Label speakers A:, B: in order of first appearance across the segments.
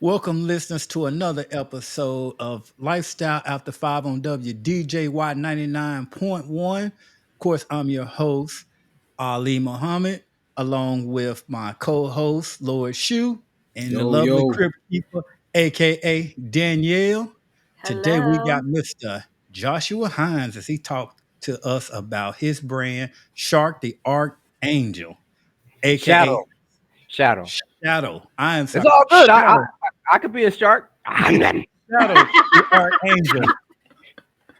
A: Welcome, listeners, to another episode of Lifestyle After 5 on WDJY 99.1. Of course, I'm your host, Ali Muhammad, along with my co host, Lord Shu, and the
B: Yo,
A: lovely
B: yo.
A: crib keeper, aka Danielle. Today, we
C: Hello.
A: got Mr. Joshua Hines as he talked to us about his brand, Shark the Archangel, aka
D: Shadow, Shadow.
A: Shadow. I am
D: It's
A: sorry,
D: all good.
A: Shadow.
D: I could be a shark.
A: Shadow the Archangel. I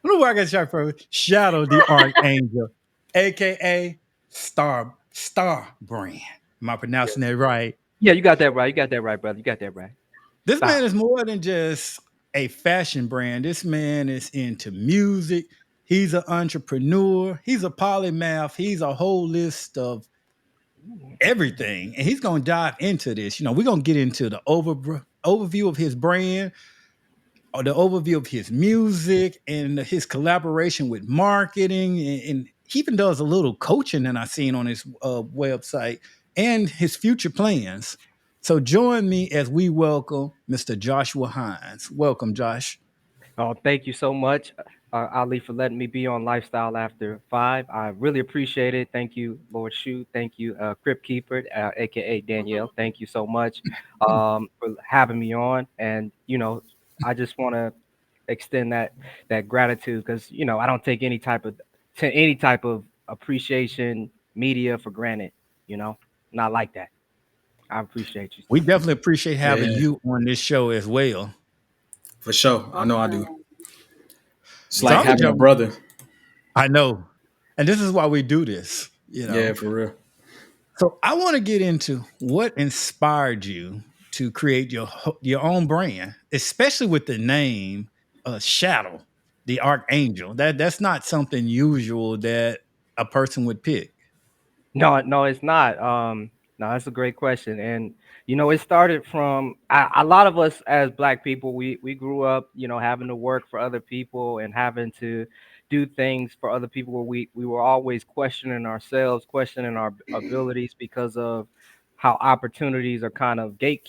A: don't know where I got shot from. Shadow the Archangel, aka Star Brand. Am I pronouncing that right?
D: Yeah, you got that right. You got that right, brother. You got that right.
A: This
D: Star.
A: man is more than just a fashion brand. This man is into music. He's an entrepreneur. He's a polymath. He's a whole list of everything. And he's going to dive into this. We're going to get into the overview of his brand, or the overview of his music and his collaboration with marketing. And he even does a little coaching that I've seen on his website and his future plans. So join me as we welcome Mr. Joshua Hines. Welcome, Josh.
D: Oh, thank you so much, Ali, for letting me be on Lifestyle After 5. I really appreciate it. Thank you, Lord Shu. Thank you, Crypt Keeper, aka Danielle. Thank you so much for having me on. And I just want to extend that gratitude because I don't take any type of appreciation media for granted. You know, Not like that. I appreciate you.
A: We definitely appreciate having
B: Yeah,
A: you on this show as well.
B: for sure. I know I do.
C: Awesome.
B: It's
A: So
B: like
A: I'm gonna
B: having a
A: jump.
B: brother.
A: I know, and this is why we do this.
B: Yeah, for real.
A: So I want to get into what inspired you to create your own brand, especially with the name Shadow, the Archangel. That's not something usual that a person would pick.
D: No, no, it's not. No, that's a great question, and it started from a lot of us as Black people. We grew up, having to work for other people and having to do things for other people. Where we were always questioning ourselves, questioning our abilities because of how opportunities are kind of gate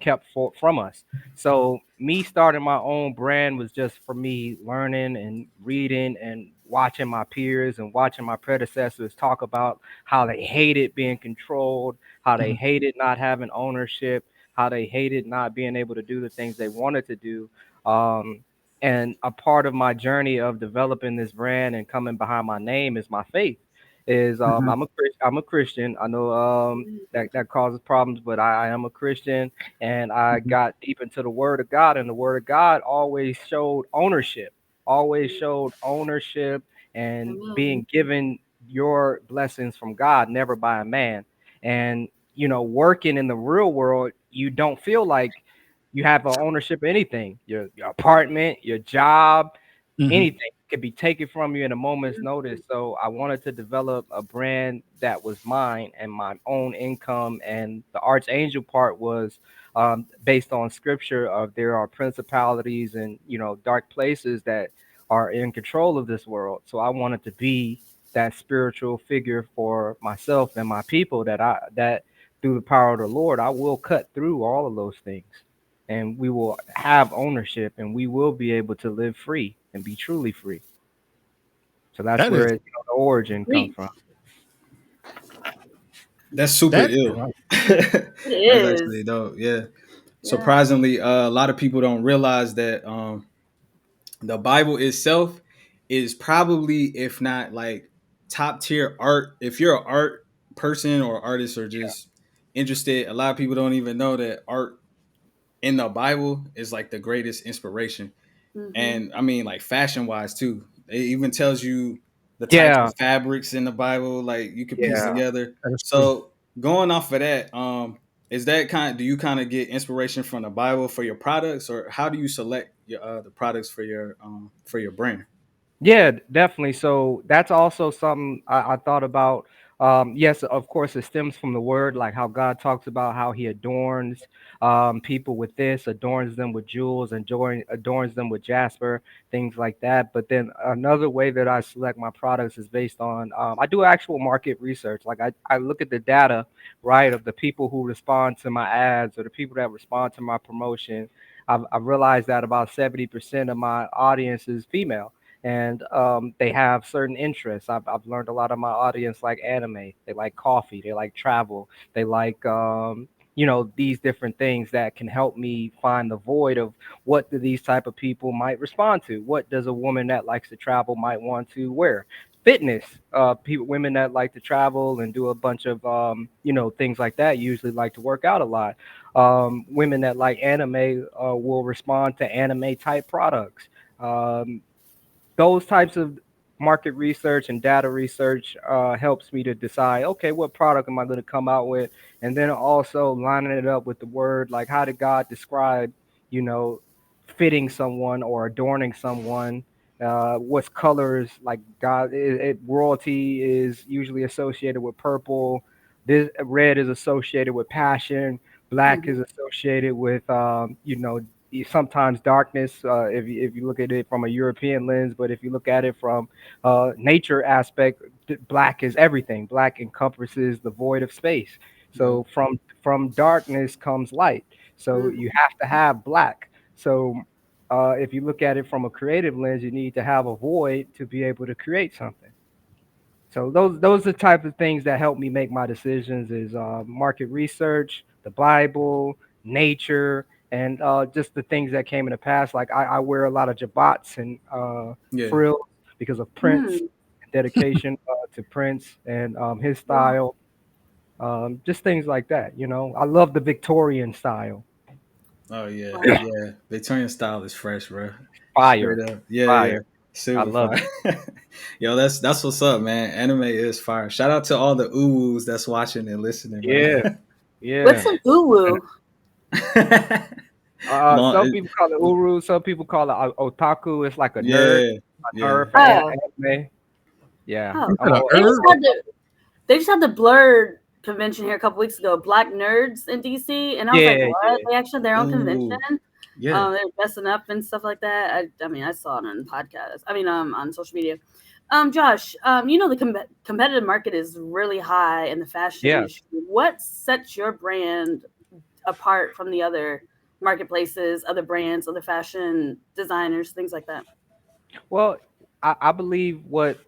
D: kept from us. So me starting my own brand was just for me learning and reading and watching my peers and watching my predecessors talk about how they hated being controlled, how they
A: Mhm.
D: hated not having ownership, how they hated not being able to do the things they wanted to do. Um, and a part of my journey of developing this brand and coming behind my name is my faith. Is
A: Mhm.
D: I'm a Christian. I know that causes problems, but I am a Christian, and I
A: Mhm.
D: got deep into the Word of God, and the Word of God always showed ownership and
C: Amen.
D: being given your blessings from God, never by a man. And working in the real world, you don't feel like you have a ownership of anything. Your apartment, your job,
A: Mhm.
D: anything could be taken from you in a moment's notice. So I wanted to develop a brand that was mine and my own income. And the archangel part was based on scripture of there are principalities and dark places that are in control of this world. So I wanted to be that spiritual figure for myself and my people that through the power of the Lord, I will cut through all of those things and we will have ownership and we will be able to live free and be truly free. So that's
A: That is
D: where the origin comes
C: Sweet.
D: from.
B: That's super
A: that.
B: ill.
C: It
B: That's
C: is.
B: actually dope. Yeah.
C: Yeah.
B: Surprisingly, a lot of people don't realize that the Bible itself is probably, if not like top tier art. If you're an art person or artist or just interested, a lot of people don't even know that art in the Bible is like the greatest inspiration.
C: Mm-hmm.
B: And I mean, like fashion wise too. It even tells you the types of
D: Yeah,
B: fabrics in the Bible, like you could piece
D: yeah.
B: together.
A: That is true.
B: So going off of that, is that do you kind of get inspiration from the Bible for your products, or how do you select your the products for your brand?
D: Yeah, definitely. So that's also something I thought about. Yes, of course, it stems from the word, like how God talks about how He adorns people with this, adorns them with jewels, and adorns them with jasper, things like that. But then another way that I select my products is based on I do actual market research. Like I look at the data, right, of the people who respond to my ads or the people that respond to my promotion. I've realized that about 70% of my audience is female, and they have certain interests. I've learned a lot of my audience like anime, they like coffee, they like travel, they like these different things that can help me find the void of what do these type of people might respond to. What does a woman that likes to travel might want to wear? Fitness, people, women that like to travel and do a bunch of things like that usually like to work out a lot. Women that like anime will respond to anime type products. um, those types of market research and data research helps me to decide, okay, what product am I going to come out with, and then also lining it up with the word, like how did God describe, you know, fitting someone or adorning someone. What's colors like God? Royalty is usually associated with purple. This red is associated with passion. Black is associated with sometimes darkness, if you look at it from a European lens, but if you look at it from nature aspect, black is everything. Black encompasses the void of space.
B: Yeah.
D: So from darkness comes light. So you have to have black. So if you look at it from a creative lens, you need to have a void to be able to create something. So those are the type of things that help me make my decisions is market research, the Bible, nature, and just the things that came in the past. Like I wear a lot of jabats and
B: Yeah.
D: frills because of Prince, dedication to Prince and his style. Just things like that. I love the Victorian style.
B: Oh yeah,
C: Wow.
B: yeah. Victorian style is fresh, bro. Straight
D: Fire,
B: up. Yeah, yeah.
D: fire. I
B: Super
D: love
B: fire.
D: it.
B: Yo, that's what's up, man. Anime is fire. Shout out to all the uwus that's watching and listening,
D: Yeah,
B: man.
C: What's
D: yeah.
C: an uwu?
D: Some
B: Long,
D: people call it uru. Some people call it otaku. It's like a nerd,
B: yeah,
D: a
B: yeah,
D: nerd for
C: Oh,
D: anime. Yeah,
C: oh.
A: You
D: I'm
A: said a
D: all.
C: They just
A: herb?
C: had the Blurred convention here a couple weeks ago. Black nerds in DC, and I was like,
D: Yeah,
C: what?
D: yeah,
C: They actually had their own convention.
B: ooh, yeah,
C: They're dressing up and stuff like that. I mean, I saw it on the podcast. I mean, on social media. Josh, the competitive market is really high in the fashion
D: yeah.
C: industry. What sets your brand apart from the other marketplaces, other brands, other fashion designers, things like that?
D: Well, I believe what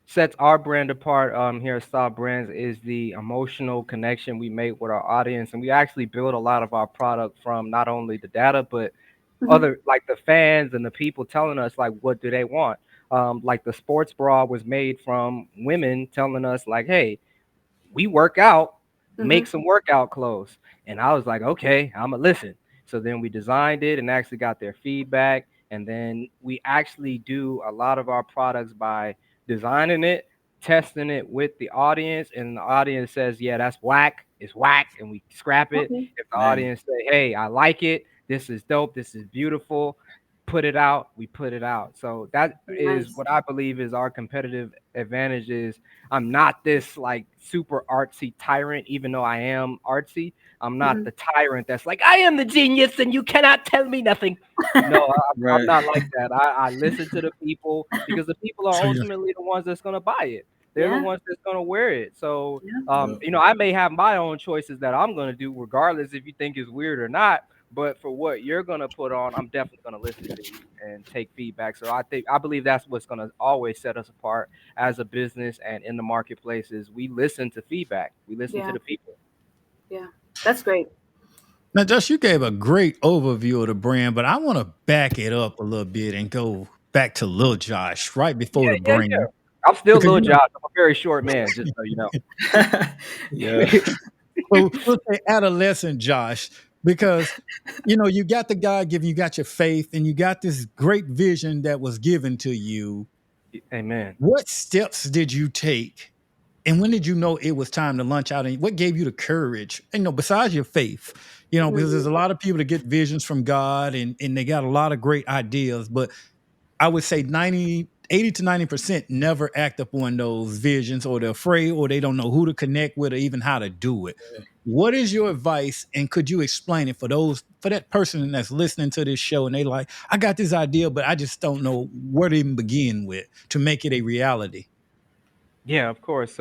D: sets our brand apart here at STAABrands is the emotional connection we make with our audience, and we actually build a lot of our product from not only the data but
C: Mhm.
D: other like the fans and the people telling us like what do they want. Like the sports bra was made from women telling us like, hey, we work out, make
C: Mhm.
D: some workout clothes. And I was like, okay, I'm gonna listen. So then we designed it and actually got their feedback. And then we actually do a lot of our products by designing it, testing it with the audience, and the audience says, yeah, that's whack, it's whack, and we scrap it.
C: Okay.
D: If the
B: man,
D: audience say, hey, I like it, this is dope, this is beautiful, put it out, we put it out. So that is
C: Nice.
D: what I believe is our competitive advantage is I'm not this like super artsy tyrant, even though I am artsy. I'm not
C: Mhm.
D: the tyrant that's like, I am the genius and you cannot tell me nothing. No, I'm
B: right,
D: not like that. I listen to the people because the people are
A: So you
D: ultimately the ones that's going to buy it. They're the
C: Yeah.
D: ones that's going to wear it. So,
C: Yeah.
B: yeah,
D: I may have my own choices that I'm going to do, regardless if you think it's weird or not. But for what you're going to put on, I'm definitely going to listen to you and take feedback. So I believe that's what's going to always set us apart as a business and in the marketplaces. We listen to feedback. We listen to
C: Yeah.
D: the people.
C: Yeah. That's great.
A: now, Josh, you gave a great overview of the brand, but I want to back it up a little bit and go back to Lil Josh right
D: Yeah,
A: before the
D: yeah, yeah.
A: brand.
D: I'm still
A: Because
D: Lil Josh. I'm a very short man, just so you know.
B: yeah,
A: we'll say adolescent Josh, because you got the God given, you got your faith, and you got this great vision that was given to you.
D: Amen.
A: What steps did you take? And when did you know it was time to launch out? And what gave you the courage? Besides your faith, because there's
C: Mhm.
A: a lot of people that get visions from God and they got a lot of great ideas. But I would say 80 to 90% never act upon those visions, or they're afraid, or they don't know who to connect with, or even how to do it. What is your advice? And could you explain it for that person that's listening to this show and they like, I got this idea, but I just don't know where to even begin with to make it a reality?
D: Yeah, of course.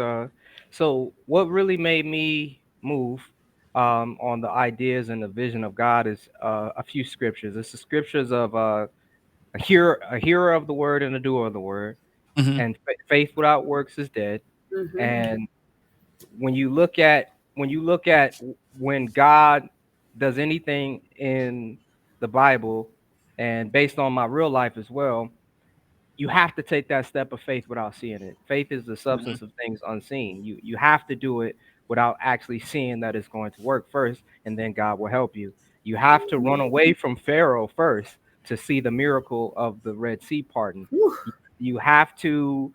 D: So what really made me move on the ideas and the vision of God is a few scriptures. It's the scriptures of a hearer of the word and a doer of the word,
A: Hmm.
D: and faith without works is dead.
C: Mm-hmm.
D: And when you look at when God does anything in the Bible, and based on my real life as well, you have to take that step of faith without seeing it. Faith is the
A: Hmm.
D: substance of things unseen. You have to do it without actually seeing that it's going to work first, and then God will help you. You have to run away from Pharaoh first to see the miracle of the Red Sea parting.
C: Whew.
D: You have to,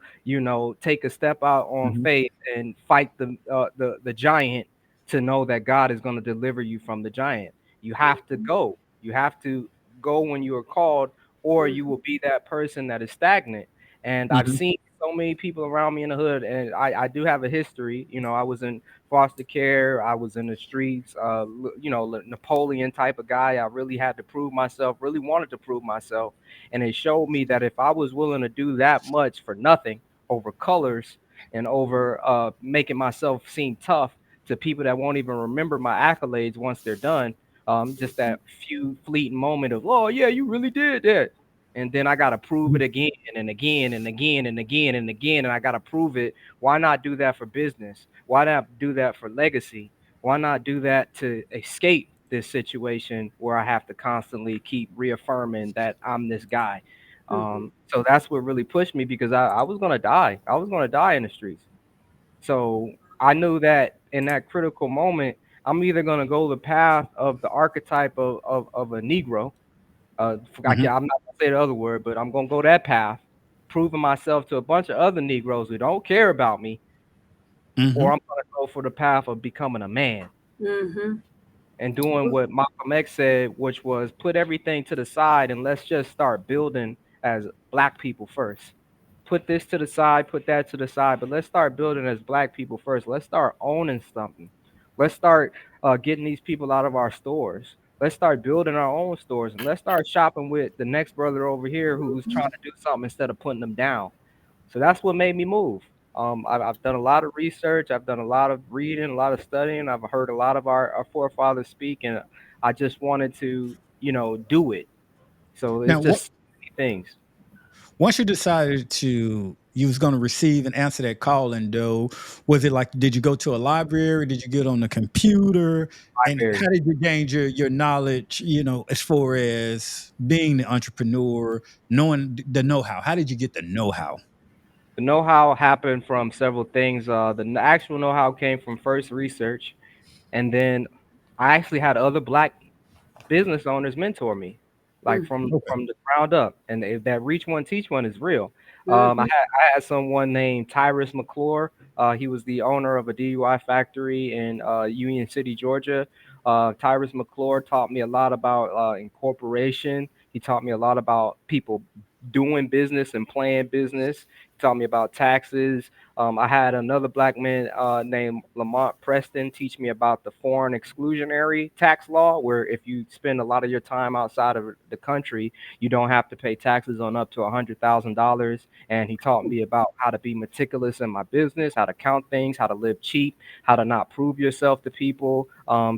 D: take a step out on
A: Hmm.
D: faith and fight the giant to know that God is going to deliver you from the giant. You have to go. You have to go when you are called, or you will be that person that is stagnant. And I've
A: Hmm.
D: seen so many people around me in the hood, and I do have a history. I was in foster care, I was in the streets, Napoleon type of guy. I really had to prove myself, really wanted to prove myself. And it showed me that if I was willing to do that much for nothing over colors and over making myself seem tough to people that won't even remember my accolades once they're done, just that few fleeting moment of, oh yeah, you really did that. And then I gotta prove it again and again and again and again and again, and I gotta prove it. Why not do that for business? Why not do that for legacy? Why not do that to escape this situation where I have to constantly keep reaffirming that I'm this guy?
C: Mm-hmm.
D: So that's what really pushed me, because I was gonna die. I was gonna die in the streets. So I knew that in that critical moment, I'm either going to go the path of the archetype of a Negro.
A: Hmm.
D: I'm not going to say the other word, but I'm going to go that path, proving myself to a bunch of other Negroes who don't care about me,
A: Hmm.
D: or I'm going to go for the path of becoming a man
C: Mm-hmm.
D: and doing what Malcolm X said, which was put everything to the side and let's just start building as black people first. Put this to the side, put that to the side, but let's start building as black people first. Let's start owning something. Let's start getting these people out of our stores. Let's start building our own stores, and let's start shopping with the next brother over here who's trying to do something instead of putting them down. So that's what made me move. I've done a lot of research. I've done a lot of reading, a lot of studying. I've heard a lot of our forefathers speak, and I just wanted to, do it. So it's
A: Now,
D: just many things.
A: once you decided you was going to receive and answer that call, and though, was it like, did you go to a library? Did you get on the computer? And
D: Library.
A: how did you gain your knowledge, as far as being the entrepreneur, knowing the know-how? How did you get the know-how?
D: The know-how happened from several things. The actual know-how came from first research, and then I actually had other black business owners mentor me, like from
A: Okay.
D: from the ground up. And that reach one, teach one is real. I
C: Mm-hmm.
D: had I had someone named Tyrus McClure. He was the owner of a DUI factory in Union City, Georgia. Tyrus McClure taught me a lot about incorporation. He taught me a lot about people doing business and playing business. He taught me about taxes. I had another black man named Lamont Preston teach me about the foreign exclusionary tax law, where if you spend a lot of your time outside of the country, you don't have to pay taxes on up to $100,000. And he taught me about how to be meticulous in my business, how to count things, how to live cheap, how to not prove yourself to people,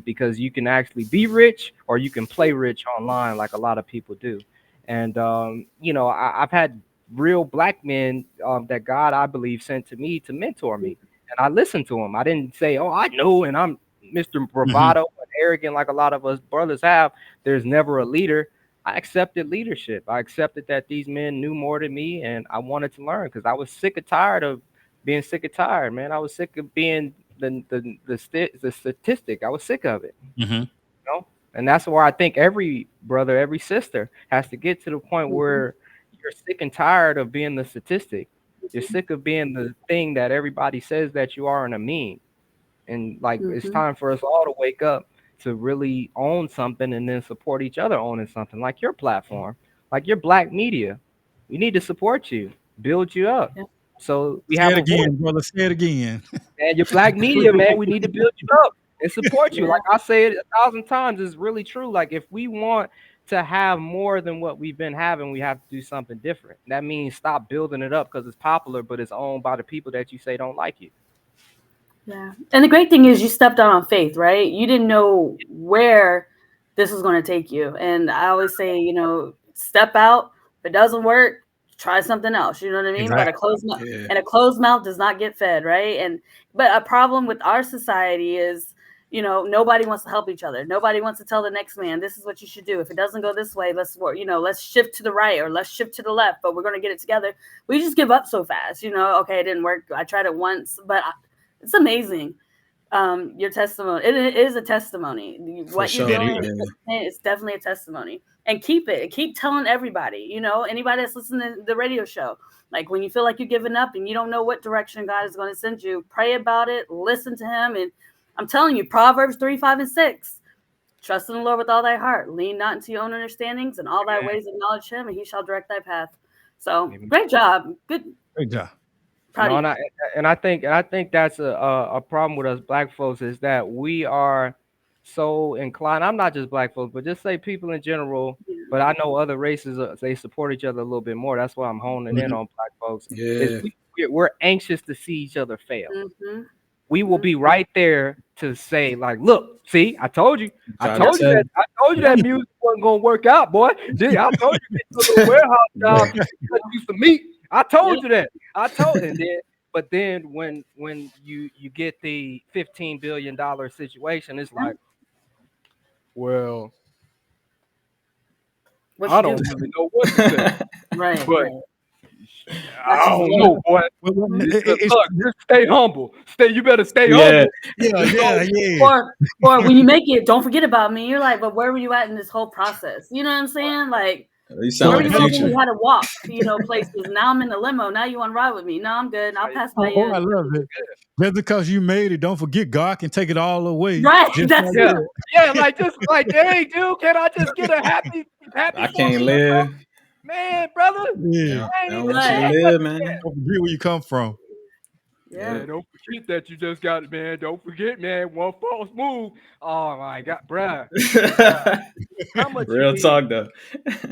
D: because you can actually be rich or you can play rich online like a lot of people do. And I've had real black men that God, I believe, sent to me to mentor me, and I listened to them. I didn't say, "Oh, I know," and I'm Mr.
A: Hmm.
D: Bravado and arrogant like a lot of us brothers have. There's never a leader. I accepted leadership. I accepted that these men knew more than me, and I wanted to learn because I was sick and tired of being sick and tired, man. I was sick of being the statistic. I was sick of it.
A: Hmm.
D: And that's where I think every brother, every sister has to get to the point
C: Mm-hmm.
D: where you're sick and tired of being the statistic. You're sick of being the thing that everybody says that you are and a meme. And like it's
C: Mm-hmm.
D: time for us all to wake up to really own something and then support each other owning something like your platform, like your black media. We need to support you. build you up.
C: Yeah.
D: So we
A: Say
D: have
A: it
D: a voice.
A: again, brother. Say it again.
D: Man, your black media, man, we need to build you up and support you.
C: Yeah.
D: Like I say it 1,000 times, it's really true. Like if we want to have more than what we've been having, we have to do something different. That means stop building it up because it's popular, but it's owned by the people that you say don't like you.
C: Yeah. And the great thing is you stepped out on faith, right? You didn't know where this was going to take you. And I always say, step out. If it doesn't work, try something else. You know what I mean? But
A: Exactly.
C: a closed mouth
B: Yeah.
C: and a closed mouth does not get fed, right? And but a problem with our society is, nobody wants to help each other. Nobody wants to tell the next man, this is what you should do. If it doesn't go this way, let's work, let's shift to the right or let's shift to the left, but we're going to get it together. We just give up so fast, okay, it didn't work. I tried it once, but it's amazing. Your testimony, it is a testimony.
B: For
C: What you're
B: sure.
A: That
C: doing
A: is.
C: is definitely a testimony. And keep it. Keep telling everybody. Anybody that's listening to the radio show. Like when you feel like you're giving up and you don't know what direction God is going to send you, pray about it. Listen to Him, and I'm telling you, Proverbs 3, 5, and 6. Trust in the Lord with all thy heart. Lean not into your own understandings, and all thy
D: Amen.
C: ways acknowledge Him, and He shall direct thy path. So
D: Amen.
C: great job. Good.
A: Great job.
C: Proud
D: No,
C: of you.
D: and I think that's a problem with us black folks is that we are so inclined. I'm not just black folks, but just say people in general. But I know other races they support each other a little bit more. That's why I'm honing in
B: Mhm.
D: on black folks. Is
B: Yeah.
D: we're anxious to see each other fail.
C: Mm-hmm.
D: We will be right there to say like, look, see, I told you. I
B: Try to
C: Yep.
D: told you
B: tell.
D: that. I told you that
C: Yep.
D: music wasn't gonna work out, boy. I told you get you a little warehouse job,
B: Yeah.
D: cut you some meat. I told
C: Yep.
D: you that. I told, and then, but then when you get the $15 billion situation, it's like, well,
C: What
D: I
C: you do?
D: don't really know what to say,
C: Right.
D: but
C: Right. That's
D: I
C: just
D: don't
C: Lord.
D: know, boy.
A: Well,
C: Mhm.
A: it's
D: Look, just stay humble. You better stay
B: Yeah.
D: humble.
A: yeah, yeah, yeah.
C: Or when you make it, don't forget about me. You're like, but where were you at in this whole process? You know what I'm saying? Like,
B: You
A: No,
B: sound
C: where
B: like
C: were
B: the
C: you at
A: that,
C: when we
B: future.
C: had to walk, places? Now I'm in the limo. Now you want to ride with me? No, I'm good. I'll pass by you.
A: I love it. Just because you made it, don't forget God can take it all away.
C: Right.
A: Just
C: That's
A: like
D: Yeah,
C: it.
A: that.
D: yeah, like just like, hey, dude, can I just get a happy
B: I can't
D: 4th of July?
B: live.
D: Man, brother,
A: Yeah.
B: They
D: I ain't
B: don't
D: even
B: want you to
C: Right.
D: saying nothing
B: live,
D: yet.
B: man.
A: Don't forget where you come from.
C: Yeah.
B: Yeah.
D: Man, don't forget that you just got it, man. Don't forget, man. One false move. Oh my God, bruh. How much you
B: Real
D: need,
B: talk though.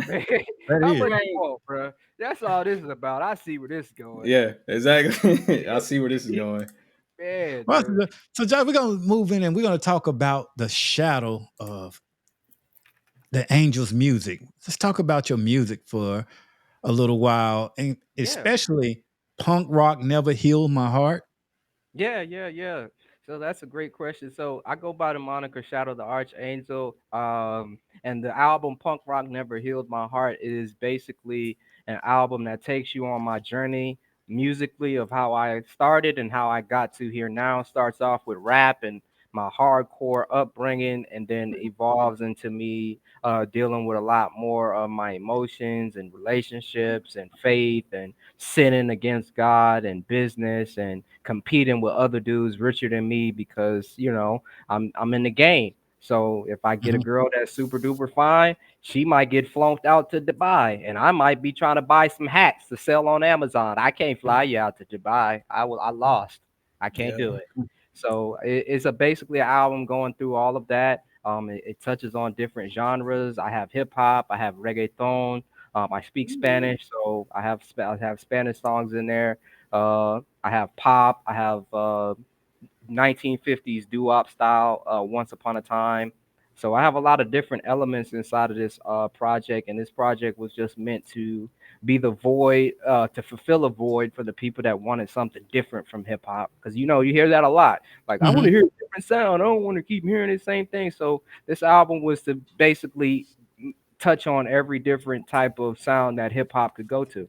D: man?
A: That
D: How
A: is.
D: much you
C: Right.
D: want, bruh? That's all this is about. I see where this is going.
B: Yeah, exactly. I see where this is going.
D: Man,
A: Well,
D: dude.
A: so Josh, we're gonna move in and we're gonna talk about the shadow of the angel's music. Let's talk about your music for a little while, and
D: Yeah.
A: especially punk rock never healed my heart.
D: Yeah. So that's a great question. So I go by the moniker Shadow the Archangel. And the album Punk Rock Never Healed My Heart is basically an album that takes you on my journey musically of how I started and how I got to here now. Starts off with rap and my hardcore upbringing, and then evolves into me dealing with a lot more of my emotions and relationships and faith and sinning against God and business and competing with other dudes richer than me because I'm in the game. So if I get a
A: Mhm.
D: girl that's super duper fine, she might get flown out to Dubai, and I might be trying to buy some hats to sell on Amazon. I can't fly you out to Dubai. I lost. I can't do
B: Yeah.
D: it. So it's basically an album going through all of that. It touches on different genres. I have hip hop. I have reggaeton. I speak Spanish, so I have Spanish songs in there. I have pop. I have 1950s doo-wop style. Once upon a time. So I have a lot of different elements inside of this project, and this project was just meant to be the void, to fulfill a void for the people that wanted something different from hip hop. Because you hear that a lot. Like I want to
A: Mhm.
D: hear a different sound. I don't want to keep hearing the same thing. So this album was to basically touch on every different type of sound that hip hop could go to.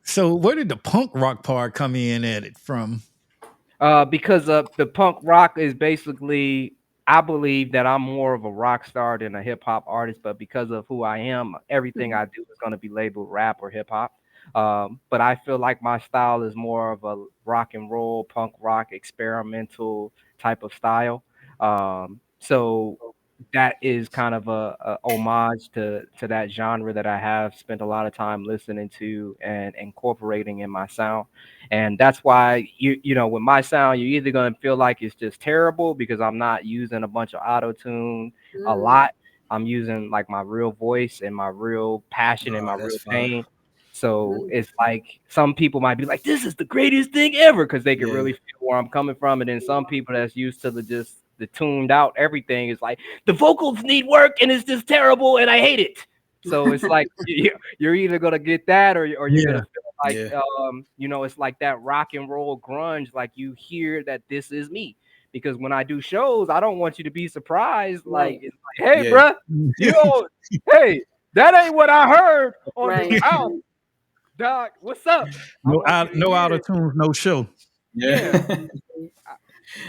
A: So where did the punk rock part come in at it from?
D: Because the punk rock is basically, I believe that I'm more of a rock star than a hip hop artist, but because of who I am, everything I do is going to be labeled rap or hip hop. But I feel like my style is more of a rock and roll, punk rock, experimental type of style. So that is kind of a homage to that genre that I have spent a lot of time listening to and incorporating in my sound. And that's why you know with my sound, you're either gonna feel like it's just terrible because I'm not using a bunch of auto tune a lot. I'm using like my real voice and my real passion and my
B: Oh, that's
D: real
B: fire.
D: pain. So it's like some people might be like, "This is the greatest thing ever," because they can
B: Yeah.
D: really feel where I'm coming from. And then some people that's used to the just the tuned out everything is like, the vocals need work and it's just terrible and I hate it. So it's like you're either gonna get that or you're
A: Yeah.
D: gonna feel like
B: Yeah.
D: you know it's like that rock and roll grunge. Like you hear that this is me because when I do shows, I don't want you to be surprised. Like
C: Right.
D: it's like, hey,
B: Yeah.
D: bruh, you know, hey, that ain't what I heard on this
C: Right.
D: album, dog. What's up? I
A: No
D: want you
A: out,
D: to
A: no
D: hear
A: auto
D: it.
A: tunes, no show.
D: Yeah,
B: Yeah.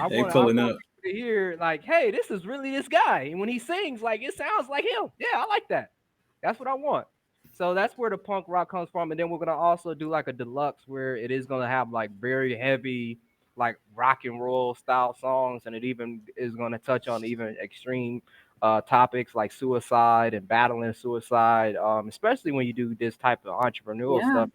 B: They
D: I
B: pulling
D: want
B: up.
D: people to hear like, hey, this is really this guy. And when he sings, like it sounds like him. Yeah, I like that. That's what I want. So that's where the punk rock comes from. And then we're gonna also do like a deluxe where it is gonna have like very heavy, like rock and roll style songs, and it even is gonna touch on even extreme topics like suicide and battling suicide. Especially when you do this type of entrepreneurial
C: Yeah.
D: stuff.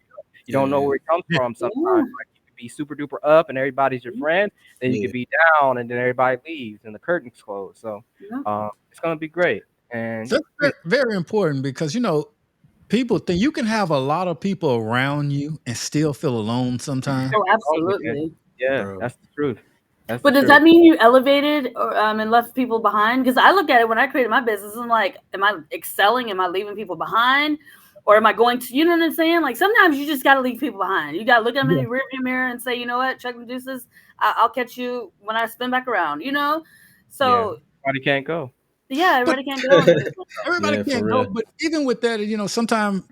D: You don't know
B: Yeah.
D: where it comes
A: Yeah.
D: from sometimes.
C: Yeah.
D: Like you could be super duper up and everybody's your friend, then you
B: Yeah.
D: could be down and then everybody leaves and the curtains close. So
C: Yeah.
D: it's gonna be great. And
A: That's very important because people think you can have a lot of people around you and still feel alone sometimes.
C: Oh,
D: totally, man.
C: absolutely.
D: Yeah,
B: Bro.
D: that's the truth. That's the
C: But does
D: truth.
C: that mean you elevated or, and left people behind? Because I look at it when I created my business, I'm like, am I excelling? Am I leaving people behind? Or am I going to, you know what I'm saying? Like sometimes you just got to leave people behind. You got to look at them in
A: Yeah.
C: the rearview mirror and say, you know what, Chuck and Deuces, I'll catch you when I spin back around, you know?
D: Yeah,
C: So
D: everybody can't go.
C: yeah,
A: But
C: everybody can't go and everybody can't go.
A: everybody
B: Yeah, for
A: can't go.
B: real.
A: But even with that, sometimes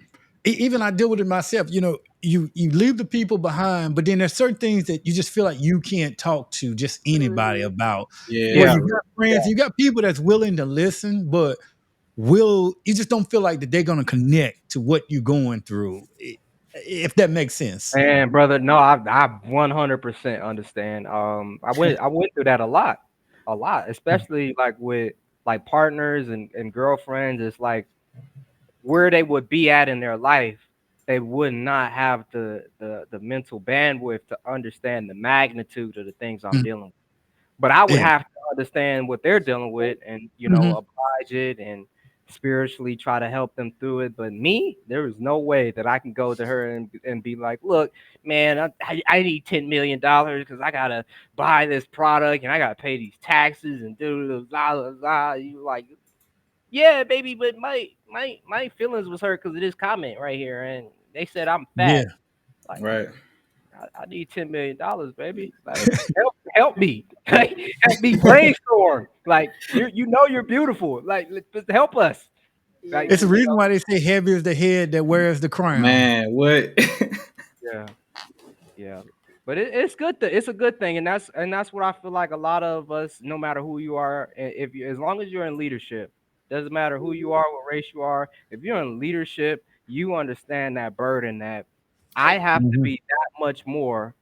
A: even I deal with it myself. You leave the people behind, but then there's certain things that you just feel like you can't talk to just anybody
C: Mhm.
A: about. Where
B: Yeah,
D: Yeah,
A: you
B: for real.
A: got friends, you got people that's willing to listen, but you just don't feel like that they're gonna connect to what you're going through. If that makes sense.
D: man, brother. No, I 100% understand. I went through that a lot, especially like with like partners and girlfriends. It's like where they would be at in their life, they would not have the mental bandwidth to understand the magnitude of the things I'm
A: Mhm.
D: dealing with. But I would
A: Yeah.
D: have to understand what they're dealing with and
A: Mhm.
D: oblige it and spiritually try to help them through it. But me, there is no way that I can go to her and be like, look, man, I need $10 million because I gotta buy this product and I gotta pay these taxes and do blah blah blah. You like, yeah, baby, but my feelings was hurt because of this comment right here, and they said I'm fat.
A: Yeah.
D: Like
B: Right.
D: I need $10 million, baby. Like help me, like help me brainstorm. Like you're beautiful. Like just help us. Like
A: It's the
C: Yeah.
A: reason why they say heavy is the head that wears the crown.
B: Man, what?
D: yeah. Yeah, but it's good. It's a good thing, and that's what I feel like. A lot of us, no matter who you are, if you, as long as you're in leadership, doesn't matter who you
C: Mhm.
D: are, what race you are. If you're in leadership, you understand that burden that I
C: Right.
D: have to
A: Mhm.
D: be that much more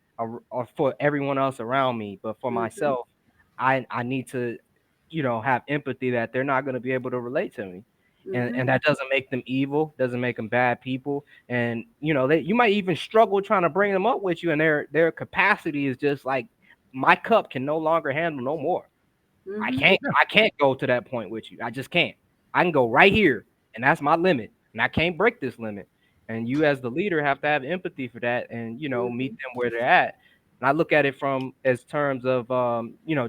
D: for everyone else around me, but for
C: Mhm.
D: myself, I need to, have empathy that they're not going to be able to relate to me, and
C: Mhm.
D: that doesn't make them evil, doesn't make them bad people, and you might even struggle trying to bring them up with you, and their capacity is just like my cup can no longer handle no more.
C: Mhm.
D: I can't go to that point with you. I just can't. I can go right here, and that's my limit, and I can't break this limit. And you, as the leader, have to have empathy for that, and meet
C: Mhm.
D: them where they're at. And I look at it from as terms of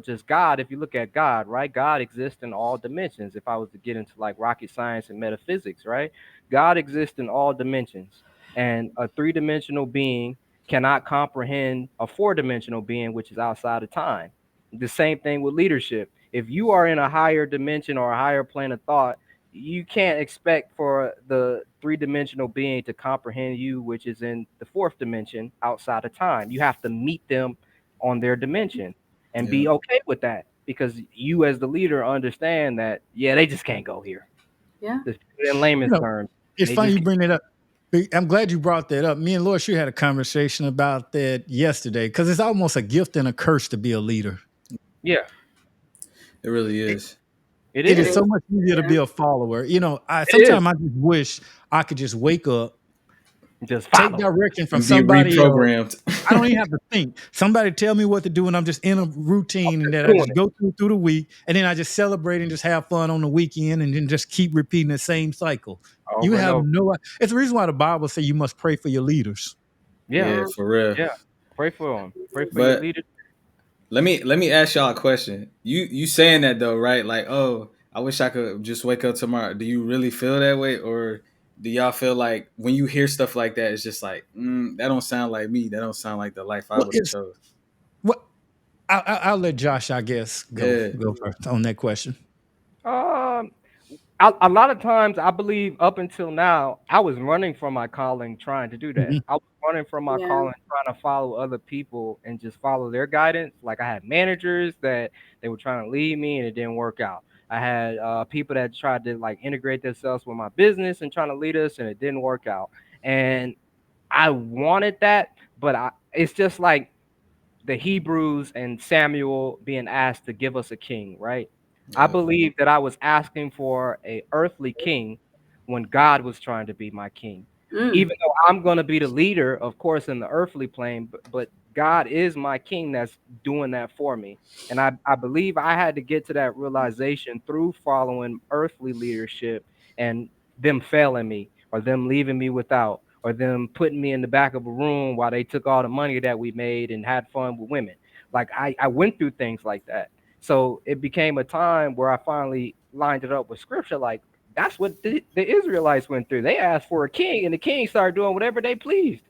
D: just God. If you look at God, right? God exists in all dimensions. If I was to get into like rocket science and metaphysics, right? God exists in all dimensions, and a three-dimensional being cannot comprehend a four-dimensional being, which is outside of time. The same thing with leadership. If you are in a higher dimension or a higher plane of thought, you can't expect for the three-dimensional being to comprehend you, which is in the fourth dimension outside of time. You have to meet them on their dimension and
B: Yeah.
D: be okay with that because you, as the leader, understand that, yeah, they just can't go here.
C: Yeah.
D: Just put it in
A: You
D: layman's
A: know,
D: terms.
A: it's
D: They
A: funny
D: just
A: you
D: can't.
A: bring it up. I'm glad you brought that up. Me and Lord Shu had a conversation about that yesterday because it's almost a gift and a curse to be a leader.
D: Yeah.
B: It really
A: It-
B: is.
D: It
A: It is
C: It
D: is.
A: so
C: is.
A: much easier to
C: Yeah.
A: be a follower. You know, I
D: It is.
A: sometimes I just wish I could just wake up,
D: Just
A: take
D: follow.
A: direction from
B: and be
A: somebody else.
B: reprogrammed.
A: I don't even have to think. Somebody tell me what to do, and I'm just in a routine, and
D: Just
A: that I
D: doing
A: just
D: it.
A: go through the week, and then I just celebrate and just have fun on the weekend, and then just keep repeating the same cycle. You
D: Over and
A: have
D: over.
A: no. It's the reason why the Bible says you must pray for your leaders.
D: Yeah.
B: Yeah,
C: Mm,
B: for real.
D: Yeah. Pray for them. Pray for your
B: But
D: leaders.
B: let me ask y'all a question. You saying that though, right? Like, oh, I wish I could just wake up tomorrow. Do you really feel that way, or do y'all feel like when you hear stuff like that, it's just like, that don't sound like me. That don't sound like the life I
A: Well,
B: would have
A: it's
B: chose.
A: what I'll let Josh, I guess,
B: Yeah,
A: go first on that question.
D: Um, a lot of times, I believe up until now, I was running from my calling, trying to do that.
A: Mhm.
D: I was running from my
C: yeah.
D: calling, trying to follow other people and just follow their guidance. Like I had managers that they were trying to lead me, and it didn't work out. I had people that tried to like integrate themselves with my business and trying to lead us, and it didn't work out. And I wanted that, but it's just like the Hebrews and Samuel being asked to give us a king, right? I
B: yeah,
D: believe that I was asking for a earthly king when God was trying to be my king.
C: Mm,
D: Even though I'm going to be the leader, of course, in the earthly plane, but God is my king that's doing that for me. And I believe I had to get to that realization through following earthly leadership and them failing me or them leaving me without or them putting me in the back of a room while they took all the money that we made and had fun with women. Like I went through things like that. So it became a time where I finally lined it up with scripture. Like that's what the Israelites went through. They asked for a king, and the king started doing whatever they pleased.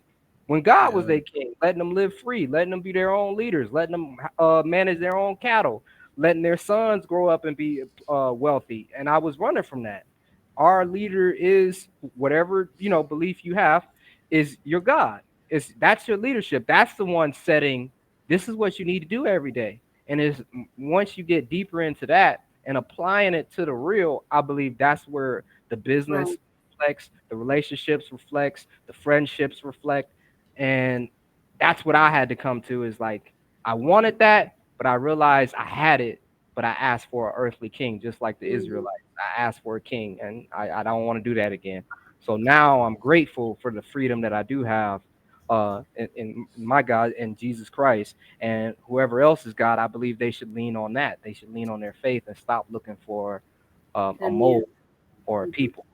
D: When God was
B: yeah,
D: their king, letting them live free, letting them be their own leaders, letting them manage their own cattle, letting their sons grow up and be wealthy. And I was running from that. Our leader is whatever belief you have is your God. It's that's your leadership. That's the one setting. This is what you need to do every day. And is once you get deeper into that and applying it to the real, I believe that's where the
C: right.
D: business reflects, the relationships reflects, the friendships reflect, and that's what I had to come to is like I wanted that, but I realized I had it, but I asked for an earthly king, just like the
C: Mm,
D: Israelites. I asked for a king, and I don't want to do that again. So now I'm grateful for the freedom that I do have in my God and Jesus Christ and whoever else is God. I believe they should lean on that. They should lean on their faith and stop looking for a
C: and
D: mold
C: you.
D: or a
C: Hmm.
D: people.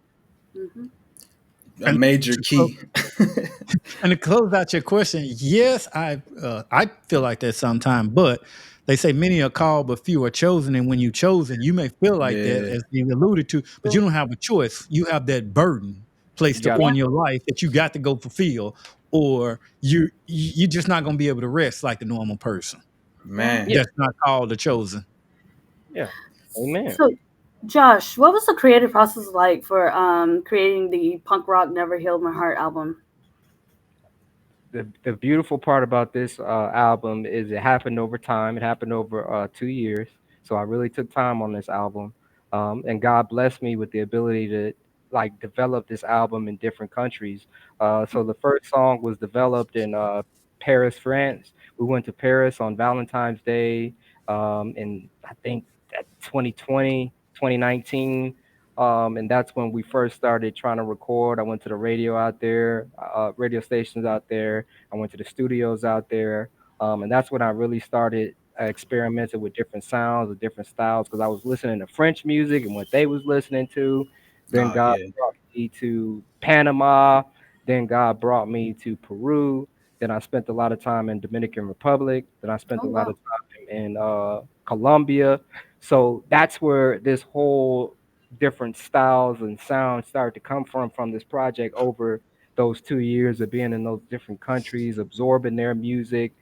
C: Hmm.
B: a
A: And
B: major
A: to close,
B: key.
A: and to close out your question, yes, I feel like that sometimes, but they say many are called, but few are chosen. And when you're chosen, you may feel like that,
B: Yeah,
A: as you alluded to, but you don't have a choice. You have that burden
D: You
A: placed
D: got
C: Yeah.
A: upon your life that you got to go fulfill, or you're just not going to be able to rest like the normal person
C: Yeah.
B: man.
D: yeah,
A: that's not called the chosen.
D: yeah. Amen.
C: So, Josh, what was the creative process like for creating the punk rock "Never Healed My Heart" album?
D: The beautiful part about this album is it happened over time. It happened over 2 years. So I really took time on this album, and God blessed me with the ability to like develop this album in different countries. So the first song was developed in Paris, France. We went to Paris on Valentine's Day in I think that 2020, 2019. And that's when we first started trying to record. I went to the radio out there, radio stations out there. I went to the studios out there, and that's when I really started experimenting with different sounds, with different styles, because I was listening to French music and what they was listening to. Then
B: Oh
D: God
B: yeah,
D: brought me to Panama. Then God brought me to Peru. Then I spent a lot of time in Dominican Republic. Then I spent
C: Oh
D: a lot
C: wow.
D: of time in Colombia. So that's where this whole different styles and sounds started to come from this project over those 2 years of being in those different countries, absorbing their music,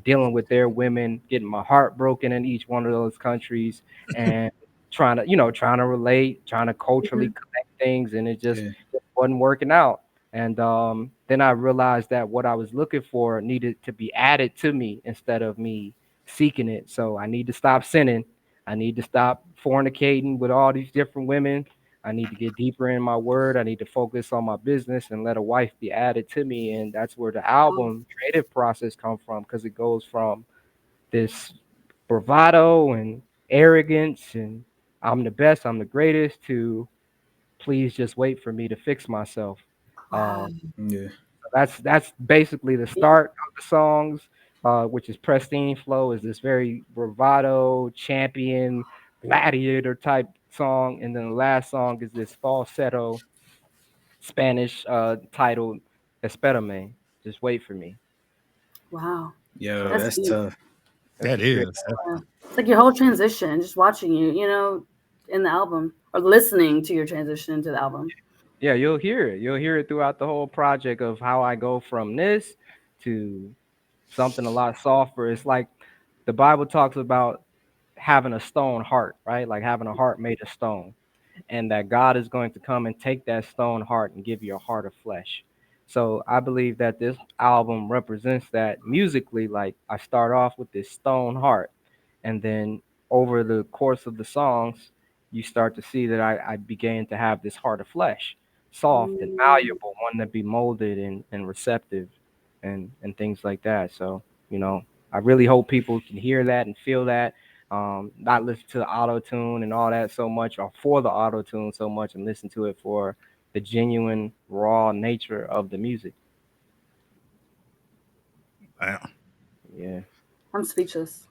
D: dealing with their women, getting my heart broken in each one of those countries, and trying to relate, trying to culturally
C: Hmm.
D: connect things, and it just
B: yeah,
D: wasn't working out. And then I realized that what I was looking for needed to be added to me instead of me seeking it. So I need to stop sinning. I need to stop fornicating with all these different women. I need to get deeper in my word. I need to focus on my business and let a wife be added to me. And that's where the
C: Oh,
D: album creative process comes from because it goes from this bravado and arrogance and I'm the best, I'm the greatest, to please just wait for me to fix myself.
C: Wow.
B: Yeah.
D: That's basically the
C: Yeah.
D: start of the songs, which is Pristine Flow, is this very bravado, champion, gladiator type song, and then the last song is this falsetto Spanish titled Esperame. Just wait for me.
C: Wow.
B: Yo,
A: Wow.
C: That's
B: that's
C: deep.
B: tough.
D: That's
A: That
D: a good.
A: is.
C: Yeah. It's like your whole transition, just watching you, in the album or listening to your transition into the album.
D: Yeah, you'll hear it. You'll hear it throughout the whole project of how I go from this to something a lot softer. It's like the Bible talks about having a stone heart, right? Like having a heart made of stone, and that God is going to come and take that stone heart and give you a heart of flesh. So I believe that this album represents that musically. Like I start off with this stone heart, and then over the course of the songs, you start to see that I began to have this heart of flesh, soft and
C: Mm.
D: malleable, one that be molded and receptive, and things like that. So I really hope people can hear that and feel that, not listen to the auto tune and all that so much, or for the auto tune so much, and listen to it for the genuine raw nature of the music.
A: Wow.
D: Yeah.
C: I'm speechless.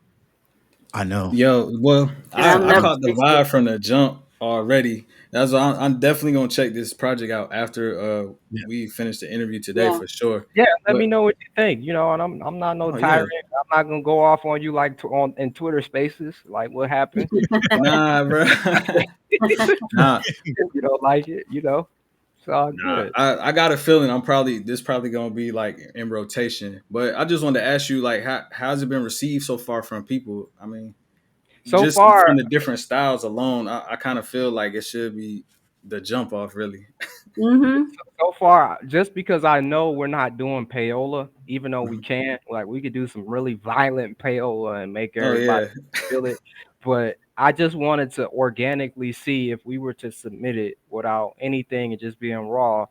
A: I know.
B: Yo, well,
C: And I'm
B: I
A: I
C: never
A: know.
B: caught the
C: speechless.
B: vibe from the jump already. That's why I'm definitely gonna check this project out after
A: Yeah.
B: we finish the interview today
C: Yeah.
B: for sure.
D: Yeah, let me
B: But
D: know what you think. And I'm not no
B: oh yeah,
D: tyrant. I'm not gonna go off on you like on in Twitter Spaces, like what happened.
B: nah, bro, nah,
D: If you don't like it, it's all
B: nah.
D: good.
B: I got a feeling this probably gonna be like in rotation. But I just wanted to ask you, like, how's it been received so far from people? I mean,
D: So
B: just from
D: far,
B: the different styles alone, I kind of feel like it should be the jump off, really.
C: Mm-hmm.
D: just because I know we're not doing payola, even though we
B: Mhm.
D: can, like we could do some really violent payola and make
B: Oh
D: everybody
B: yeah,
D: feel it. But I just wanted to organically see if we were to submit it without anything and just being raw,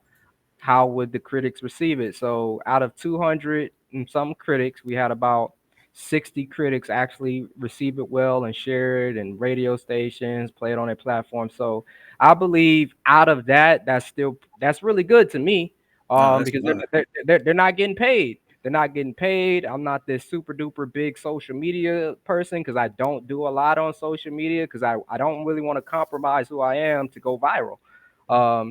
D: how would the critics receive it? So out of 200 and some critics, we had about 60 critics actually receive it well and share it, and radio stations play it on their platform. So I believe out of that, that's really good to me,
B: no, that's
D: because
B: fine.
D: they're not getting paid. They're not getting paid. I'm not this super duper big social media person because I don't do a lot on social media because I don't really want to compromise who I am to go viral.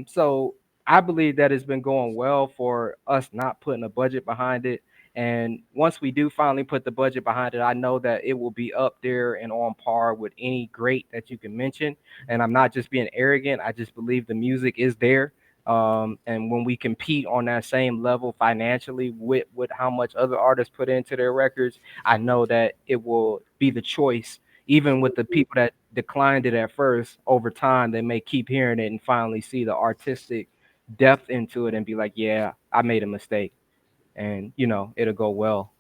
D: So I believe that it's been going well for us not putting a budget behind it. And once we do finally put the budget behind it, I know that it will be up there and on par with any great that you can mention. And I'm not just being arrogant. I just believe the music is there. And when we compete on that same level financially with how much other artists put into their records, I know that it will be the choice. Even with the people that declined it at first, over time, they may keep hearing it and finally see the artistic depth into it and be like, yeah, I made a mistake, and it'll go well.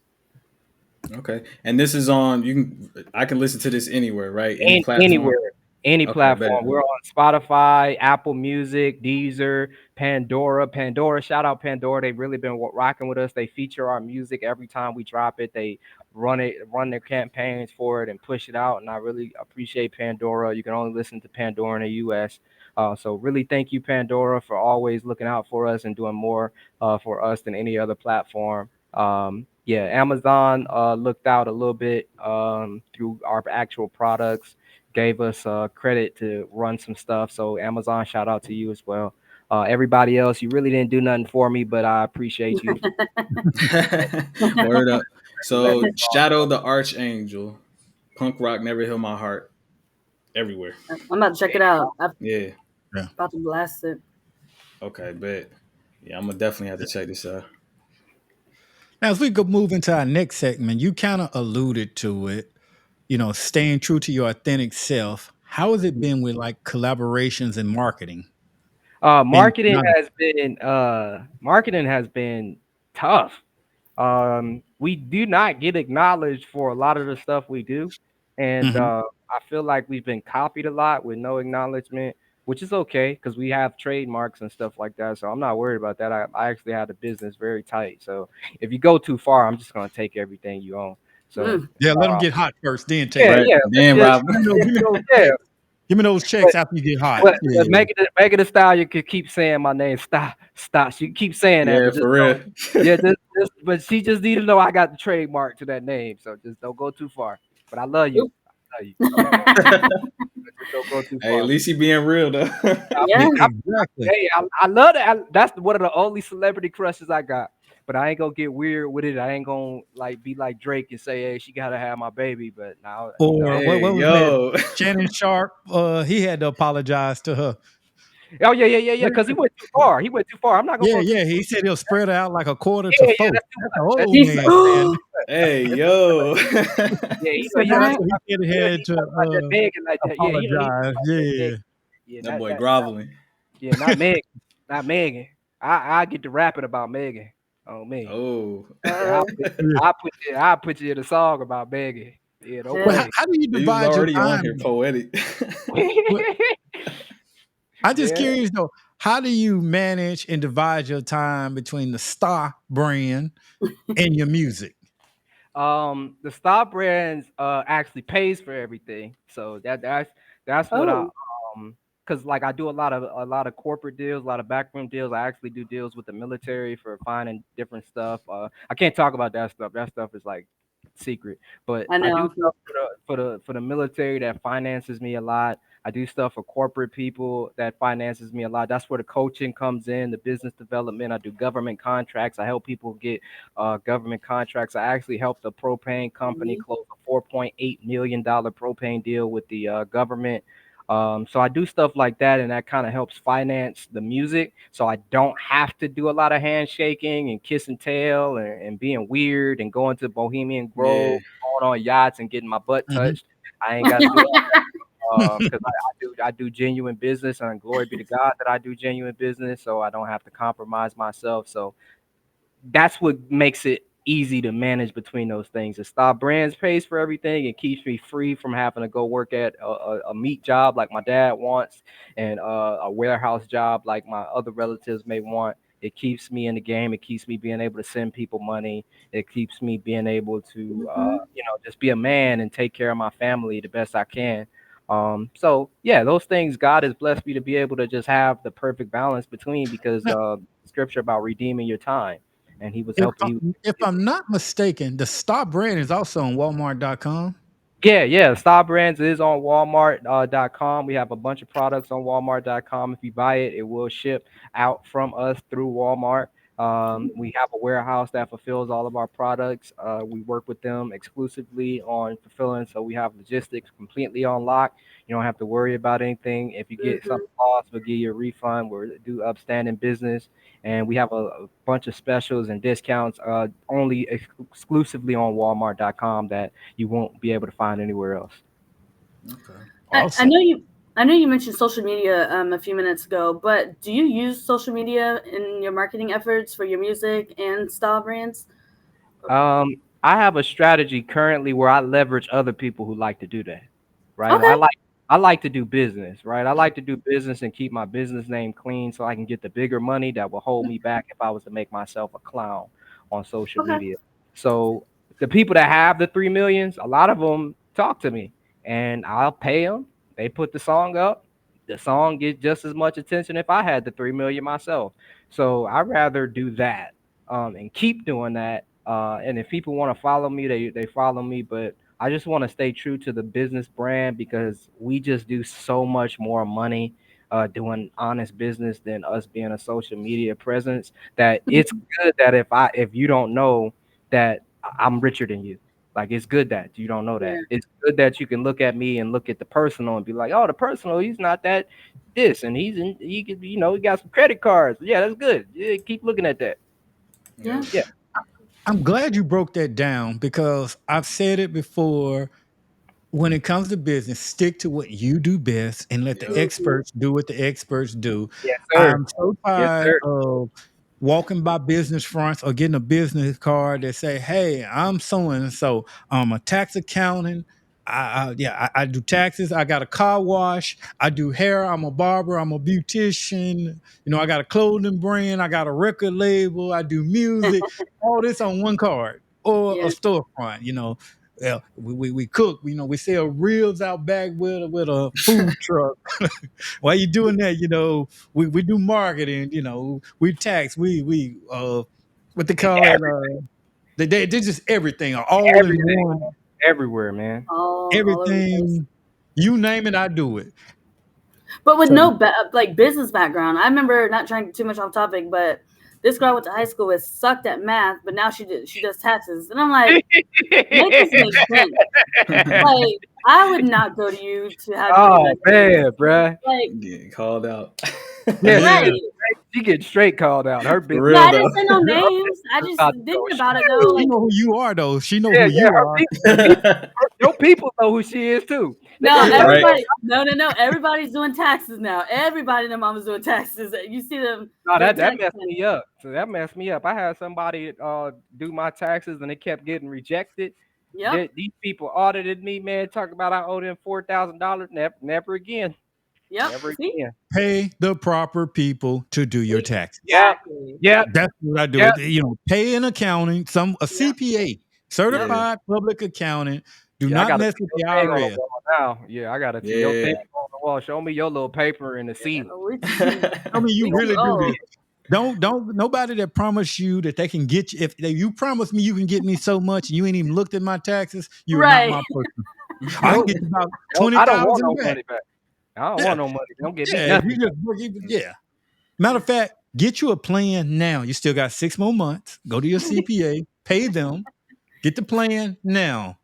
B: Okay. And this is on I can listen to this anywhere, right? Any
D: And
B: platform.
D: anywhere, any
B: Okay, bet.
D: platform. We're on Spotify, Apple Music, Deezer, Pandora. Pandora, shout out Pandora. They've really been rocking with us. They feature our music every time we drop it. They run their campaigns for it and push it out. And I really appreciate Pandora. You can only listen to Pandora in the US. So really thank you, Pandora, for always looking out for us and doing more for us than any other platform. Yeah, Amazon looked out a little bit through our actual products, gave us credit to run some stuff. So Amazon, shout out to you as well. Everybody else, you really didn't do nothing for me, but I appreciate you for
B: Word up.
D: letting
B: So
D: us
B: Shadow the Archangel, punk rock never heal my heart. Everywhere.
C: I'm about to check it out. I'm
B: Yeah.
A: Yeah.
C: about to blast it.
B: Okay, bet. Yeah, I'm gonna definitely have to check this out.
A: Now, as we go move into our next segment, you kind of alluded to it, staying true to your authentic self. How has it been with like collaborations and marketing? Being not
D: Marketing has been tough. We do not get acknowledged for a lot of the stuff we do, and
A: Mhm.
D: I feel like we've been copied a lot with no acknowledgement, which is okay because we have trademarks and stuff like that. So I'm not worried about that. I actually have the business very tight. So if you go too far, I'm just gonna take everything you own. So
C: Mm.
A: Yeah, let them get hot first, then take
D: yeah,
B: Right.
A: everything.
D: yeah, let's
B: Then
D: just
B: Rob.
A: Give me those
D: yeah,
A: facts. Give me those checks
D: But
A: after you get hot.
D: but
A: Yeah.
D: Megan Thee Stallion could keep saying my name. Stop. She keeps saying that,
B: Yeah,
D: but just
B: for
D: don't.
B: real.
D: Yeah, but she just need to know I got the trademark to that name, so just don't go too far. But I love you. I love you. But just don't go too
B: Hey, at
D: far.
B: least he being real though.
C: Yeah.
A: Exactly.
D: Hey, I love that. That's one of the only celebrity crushes I got. But I ain't gonna get weird with it. I ain't gonna like be like Drake and say, "Hey, she gotta have my baby." But now,
A: Or
B: Hey,
A: what was that?
B: yo.
A: Shannon Sharp. He had to apologize to her.
D: oh yeah. Because he went too far. He went too far. I'm not gonna
A: Yeah,
D: go too.
A: yeah. He said he'll spread it out like a quarter to
D: Yeah,
A: four.
D: that's too
A: That's an
D: much. That's
A: old
D: too
C: He's,
A: man
D: much.
A: saying
C: oh,
A: that.
B: Hey, yo.
D: Yeah,
C: he
D: you know,
C: said
D: you know,
A: That's
C: that.
A: what he said he
D: he
A: had to
D: talk about that Megan like that. Yeah, he talk
A: apologize.
D: about that
A: Yeah.
D: Megan. Yeah,
B: That boy groveling.
D: not Megan, not Megan. I get to rapping about Megan on me.
B: Oh.
D: Yeah,
C: Uh,
A: Yeah.
D: I put you in a song about Megan. Yeah, don't
A: Well,
C: yeah.
A: how,
D: play.
A: how do you
B: He was
A: divide your
B: already on here
A: time?
B: poetic.
A: Well, I'm just
D: Yeah.
A: curious though. How do you manage and divide your time between the STAA brand and your music?
D: The STAABrands actually pays for everything. So that's what I
C: Oh.
D: because like I do a lot of corporate deals, a lot of backroom deals. I actually do deals with the military for finding different stuff. I can't talk about that stuff. That stuff is like secret. But
C: I
D: I do
C: know.
D: stuff for the military that finances me a lot. I do stuff for corporate people that finances me a lot. That's where the coaching comes in, the business development. I do government contracts. I help people get government contracts. I actually helped a propane company
C: Mhm.
D: close a $4.8 million propane deal with the government. So I do stuff like that, and that kind of helps finance the music. So I don't have to do a lot of handshaking and kiss and tell and being weird and going to Bohemian
B: Yeah.
D: Grove, going on yachts and getting my butt
A: Mhm.
D: touched. I ain't got to do because I do genuine business, and glory be to God that I do genuine business, so I don't have to compromise myself. So that's what makes it easy to manage between those things. The STAABrands pays for everything. It keeps me free from having to go work at a meat job like my dad wants, and a warehouse job like my other relatives may want. It keeps me in the game. It keeps me being able to send people money. It keeps me being able to,
C: Mhm.
D: just be a man and take care of my family the best I can. So yeah, those things God has blessed me to be able to just have the perfect balance between because
A: Now,
D: scripture about redeeming your time, and he was
A: if
D: helping.
A: if I'm not mistaken, the STAA brand is also on Walmart.com.
D: Yeah. STAABrands is on Walmart.com. We have a bunch of products on Walmart.com. If you buy it, it will ship out from us through Walmart. We have a warehouse that fulfills all of our products. We work with them exclusively on fulfilling, so we have logistics completely on lock. You don't have to worry about anything. If you get
C: Mhm.
D: something lost, we'll give you a refund. We do upstanding business, and we have a bunch of specials and discounts only exclusively on Walmart.com that you won't be able to find anywhere else.
B: Okay.
C: I
A: Awesome.
C: know you. I know you mentioned social media a few minutes ago, but do you use social media in your marketing efforts for your music and style brands?
D: I have a strategy currently where I leverage other people who like to do that. Right.
C: Okay.
D: I like to do business, right? I like to do business and keep my business name clean so I can get the bigger money that will hold me back if I was to make myself a clown on social
C: Okay.
D: media. So the people that have the 3 millions, a lot of them talk to me and I'll pay them. They put the song up. The song gets just as much attention if I had the 3 million myself. So I'd rather do that and keep doing that. And if people want to follow me, they follow me. But I just want to stay true to the business brand because we just do so much more money doing honest business than us being a social media presence. That it's good that if you don't know that I'm richer than you. Like it's good that you don't know
C: Yeah.
D: that. It's good that you can look at me and look at the personal and be like, oh, the personal, he's not that this, and he could, he got some credit cards. Yeah, that's good. Yeah, keep looking at that.
C: Yeah.
B: Yep.
D: Yeah.
A: I'm glad you broke that down because I've said it before. When it comes to business, stick to what you do best and let the
B: Yep.
C: Mhm.
A: experts do what the experts do.
D: Yes, sir.
A: I'm so
D: Yes,
A: tired
D: sir.
A: of walking by business fronts or getting a business card that say, "Hey, I'm so and so. I'm a tax accountant. I do taxes. I got a car wash. I do hair. I'm a barber. I'm a beautician. I got a clothing brand. I got a record label. I do music. All this on one card or a
C: Yeah.
A: storefront. we cook. We sell ribs out back with a food truck. While you doing that, we do marketing. We tax. We what they call it. They just everything all in
D: Everything,
A: one.
D: everywhere, man.
C: all over the place.
A: Everything you name it, I do it.
C: But with
A: So
C: no like business background. I remember, not trying to get too much off topic, but this girl I went to high school with sucked at math, but now she does taxes, and I'm like, make this make sense. Like, I would not go to you to have you do my
D: Oh
C: taxes.
D: man, bruh.
C: Like,
B: Getting called out.
D: Yeah,
A: yeah,
C: right.
D: she get straight called out. Her
B: For
D: business
C: No,
B: real
C: I
B: though.
C: didn't say no
D: her
C: names. I
D: business
C: just
D: about to go.
C: thinking about it though.
A: she
C: Like,
A: know who you are though. She know
D: Yeah,
A: who
D: yeah.
A: you are.
D: Your people know who she is too. They
C: no,
D: gonna be like,
B: Right.
C: everybody, no. Everybody's doing taxes now. Everybody and their mama's doing taxes. You see them
D: no,
C: their
D: that
C: tax
D: messed
C: return.
D: me up. So that messed me up. I had somebody do my taxes and they kept getting rejected.
C: Yep,
D: These people audited me, man. Talking about I owe them $4,000. Never again.
C: yep.
D: Never
C: See,
D: again.
A: Pay the proper people to do your taxes.
D: Yep.
C: exactly.
D: Yep.
A: That's what I do.
D: Yep.
A: Pay an accounting, a
C: Yep,
A: CPA,
C: yep.
B: Yeah.
A: certified public accountant. Do
D: Yeah, I
A: not
D: gotta
A: mess
D: see
A: with
D: your
A: the
D: thing on the
A: IRS.
D: wall now. Yeah, I gotta see your thing
B: Yeah.
D: on the wall. Show me your little paper and the seal.
C: We too,
A: I mean, you
C: we too
A: really do
C: old.
A: this. Don't nobody that promise you that they can get you. If you promise me you can get me so much and you ain't even looked at my taxes, you are not
C: Right.
A: my person. I can
D: Nope.
A: get you about
D: Nope. I don't want
A: 20,000
D: no
A: back.
D: money back. I don't
A: Yeah,
D: want no money. Don't get me
A: yeah. If
D: nothing.
A: you just work, yeah. Matter of fact, get you a plan now. You still got 6 more months. Go to your CPA, pay them, get the plan now.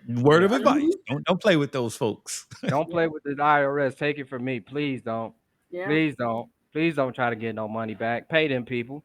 A: Word
D: Yeah.
A: of advice:
C: Mhm.
A: don't play with those folks.
D: Don't
C: Yeah,
D: play with the IRS. Take it from me. Please don't.
C: yeah.
D: Please don't. Please don't try to get no money back. Pay them people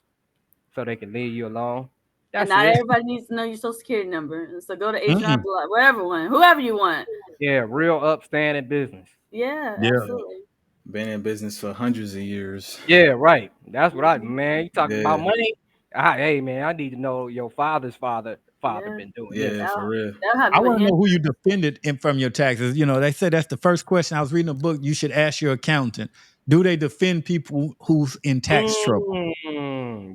D: so they can leave you alone.
C: And
D: That's
C: not
D: it.
C: everybody needs to know your social security number. So go to H&R
A: Mm-mm.
C: Block, wherever one, whoever you want.
D: Yeah, real upstanding business.
C: Yeah,
A: Yeah,
C: absolutely.
B: Been in business for hundreds of years.
D: Yeah, right. That's what I
C: Mhm.
D: man. You talking about
B: Yeah.
D: money? Hey man, I need to know your father's father
C: Yeah.
D: been doing this.
B: Yeah, for
C: They'll,
B: real.
C: they'll have
A: I
C: you in
A: want to
C: hand.
A: know who you defended from your taxes. They said that's the first question. I was reading a book. You should ask your accountant. Do they defend people who's in tax trouble?